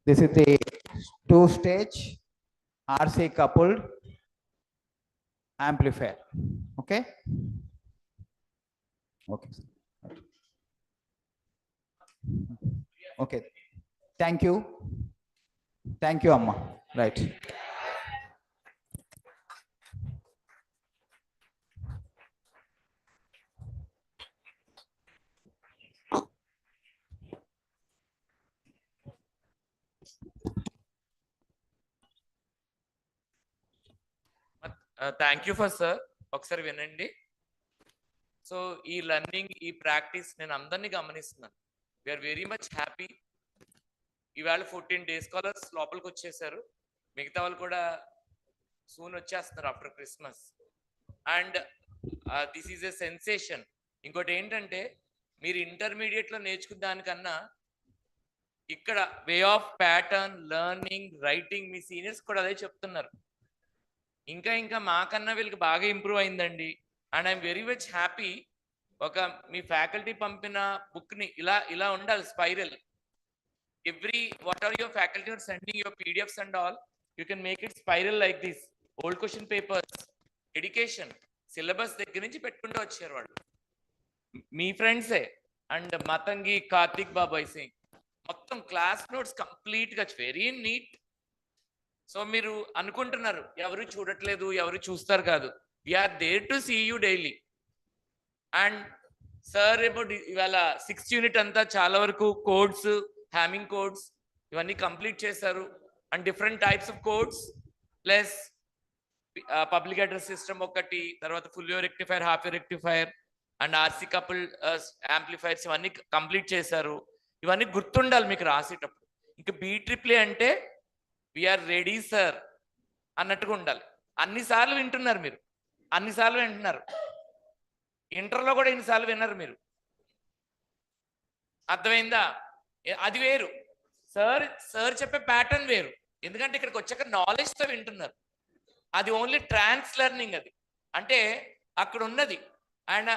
this is the two-stage RC coupled amplifier. Okay. Okay. Okay. Thank you. Thank you, Amma. Right. Thank you for sir. ఒకసారి వినండి. So ఈ learning, ఈ practice నేను అందరినీ గమనిస్తున్నాను. We are very much happy. ఇవాళ 14 days scholars లోపలికి వచ్చేసారు. మిగతా వాళ్ళు కూడా సూన్ వచ్చేస్తున్నారు after Christmas. And this is a sensation. ఇంకోటి ఏంటంటే, మీరు ఇంటర్మీడియట్లో నేర్చుకున్న దానికన్నా ఇక్కడ way of pattern, learning, writing మీ సీనియర్స్ కూడా అదే చెప్తున్నారు. ఇంకా మాకన్నా వీళ్ళకి బాగా ఇంప్రూవ్ అయిందండి. And I'm very much happy. ఒక మీ ఫ్యాకల్టీ పంపిన బుక్ని ఇలా ఉండాలి, spiral. Every what are your faculty are sending your PDFs and all, you can make it spiral like this. Old question papers, education syllabus దగ్గర నుంచి పెట్టుకుంటూ వచ్చారు వాళ్ళు, మీ ఫ్రెండ్సే. అండ్ మతంగి, కార్తిక్ బాబాయ్ సింగ్ మొత్తం క్లాస్ నోట్స్ కంప్లీట్గా వెరీ నీట్. సో మీరు అనుకుంటున్నారు ఎవరు చూడట్లేదు, ఎవరు చూస్తారు కాదు. We are there to see you daily. And sir ఇవాళ 6th యూనిట్ అంతా చాలా వరకు కోడ్స్, హ్యామింగ్ కోడ్స్ ఇవన్నీ కంప్లీట్ చేశారు. And different types of codes plus public address system ఒకటి, తర్వాత full wave rectifier, half wave rectifier and RC couple amplifiers ఇవన్నీ complete చేశారు. ఇవన్నీ గుర్తుండాలి మీకు రాసేటప్పుడు. ఇంకా బీ ట్రిప్లీ అంటే వీఆర్ రెడీ సార్ అన్నట్టుగా ఉండాలి. అన్నిసార్లు వింటున్నారు మీరు, అన్నిసార్లు వింటున్నారు. ఇంటర్లో కూడా ఎన్నిసార్లు విన్నారు మీరు, అర్థమైందా? అది వేరు. సార్ చెప్పే ప్యాటర్న్ వేరు, ఎందుకంటే ఇక్కడికి వచ్చాక నాలెడ్జ్ తో వింటున్నారు. అది ఓన్లీ ట్రాన్స్ లెర్నింగ్, అది అంటే అక్కడ ఉన్నది. అండ్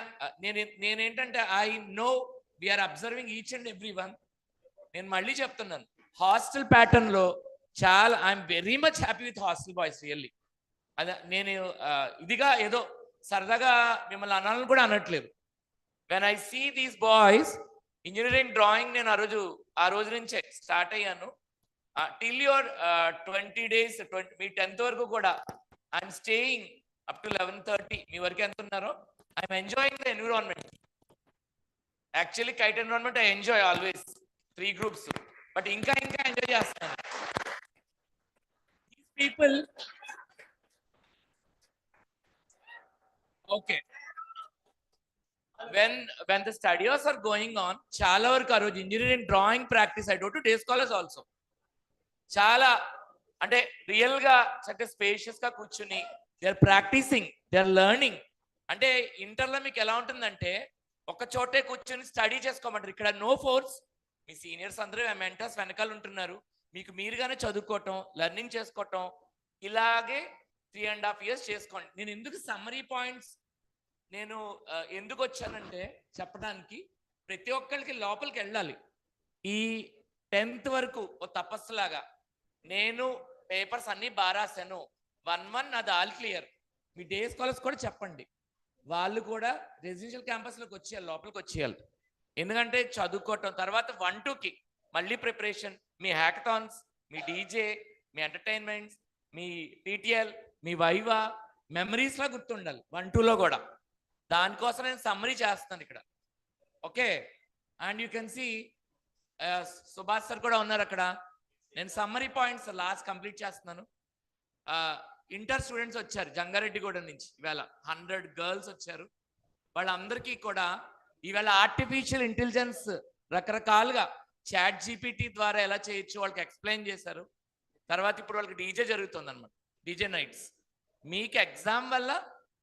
నేనేంటంటే I know we are observing each and every one. నేను మళ్ళీ చెప్తున్నాను, హాస్టల్ ప్యాటర్న్ లో చాలా I'm very much happy with hostel boys really. అదే నేను ఇదిగా ఏదో సరదాగా మిమ్మల్ని అనాలని కూడా అనట్లేదు. When I see these boys, engineering drawing నేను ఆ రోజు నుంచే స్టార్ట్ అయ్యాను. Till your 20 days, me 10th వరకు కూడా ఐఎమ్ స్టేయింగ్ అప్ టు 11:30. మీ వరకు ఎంత ఉన్నారో I'm enjoying the environment. Actually kite environment I enjoy always 3 groups, but ఇంకా ఎంజాయ్ చేస్తాను. People okay, when the studies are going on, చాలా వరకు ఆ రోజు engineering drawing practice I do to day scholars also. చాలా అంటే రియల్ గా చక్కగా స్పేషియస్ గా కూర్చుని they are practising, they are learning. అంటే ఇంటర్లో మీకు ఎలా ఉంటుందంటే ఒక చోటే కూర్చొని స్టడీ చేసుకోమంటారు. ఇక్కడ నో ఫోర్స్. మీ సీనియర్స్ అందరూ మెంటర్స్ వెనకాల ఉంటున్నారు, మీకు మీరుగానే చదువుకోవటం, లెర్నింగ్ చేసుకోవటం, ఇలాగే 3.5 years చేసుకోండి. నేను ఎందుకు సమ్మరీ పాయింట్స్ నేను ఎందుకు వచ్చానంటే చెప్పడానికి, ప్రతి ఒక్కరికి లోపలికి వెళ్ళాలి. ఈ 10th వరకు ఓ తపస్సులాగా నేను పేపర్స్ అన్ని బాగా రాశాను, 1-1 అది ఆల్ క్లియర్. మీ డే స్కాలర్స్ కూడా చెప్పండి, వాళ్ళు కూడా రెసిడెన్షియల్ క్యాంపస్లోకి వచ్చేయాలి, లోపలికి వచ్చేయాలి. ఎందుకంటే చదువుకోవటం తర్వాత 1-2కి మళ్ళీ ప్రిపరేషన్, మీ హ్యాకథాన్స్, మీ డీజే, మీ ఎంటర్టైన్మెంట్స్, మీ టీటీఎల్, మీ వైవా, మెమరీస్ లా గుర్తుండాలి 1-2లో కూడా. దానికోసం నేను సమ్మరీ చేస్తాను ఇక్కడ. Okay, and you can see Subhash sir కూడా ఉన్నారు అక్కడ. నేను సమ్మరీ పాయింట్స్ లాస్ట్ కంప్లీట్ చేస్తున్నాను. ఇంటర్ స్టూడెంట్స్ వచ్చారు జంగారెడ్డిగూడ నుంచి, ఇవాళ 100 girls వచ్చారు. వాళ్ళందరికీ కూడా ఈవేళ ఆర్టిఫిషియల్ ఇంటెలిజెన్స్ రకరకాలుగా చాట్ జీపీటీ ద్వారా ఎలా చేయొచ్చు వాళ్ళకి ఎక్స్ప్లెయిన్ చేశారు. తర్వాత ఇప్పుడు వాళ్ళకి డీజే జరుగుతుంది అనమాట, డీజే నైట్స్. మీకు ఎగ్జామ్ వల్ల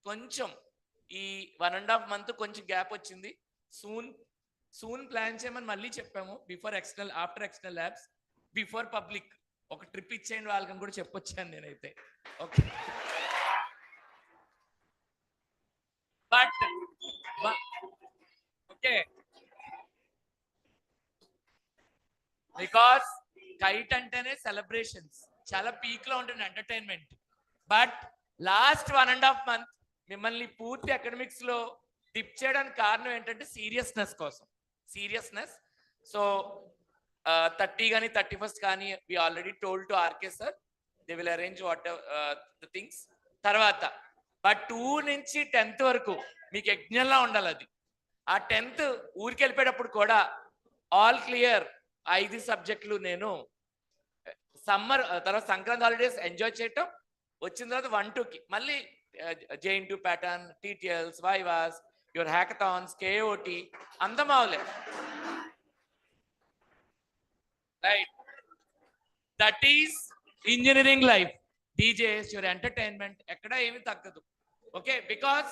కొంచెం ఈ 1.5 month కొంచెం గ్యాప్ వచ్చింది. సూన్ ప్లాన్ చేయమని మళ్ళీ చెప్పాము. Before external, after external labs, before public ఒక ట్రిప్ ఇచ్చేయండి వాళ్ళకని కూడా చెప్పొచ్చాను నేనైతే. Okay, but okay, because kite అంటేనే సెలబ్రేషన్స్, చాలా పీక్ లో ఉంటుంది ఎంటర్టైన్మెంట్. బట్ లాస్ట్ 1.5 month మిమ్మల్ని పూర్తి అకాడమిక్స్ లో టిప్ చేయడానికి కారణం ఏంటంటే సీరియస్నెస్ కోసం. సీరియస్నెస్. సో 30 కానీ 31st కానీ we already told to RK sir, they will arrange what the things. తర్వాత బట్ 2 నుంచి 10th వరకు మీకు యజ్ఞంలా ఉండాలి అది. ఆ 10th ఊరికి వెళ్ళిపోయేటప్పుడు కూడా ఆల్ క్లియర్ 5 సబ్జెక్టులు. నేను సమ్మర్ తర్వాత సంక్రాంతి హాలిడేస్ ఎంజాయ్ చేయటం, వచ్చిన తర్వాత 1-2కి మళ్ళీ JN2 pattern, TTLs, vivas, your hackathons, కేఓటి అందం అవలే. Right, that is engineering life. DJs, your entertainment ఎక్కడ ఏమి తగ్గదు. Okay, because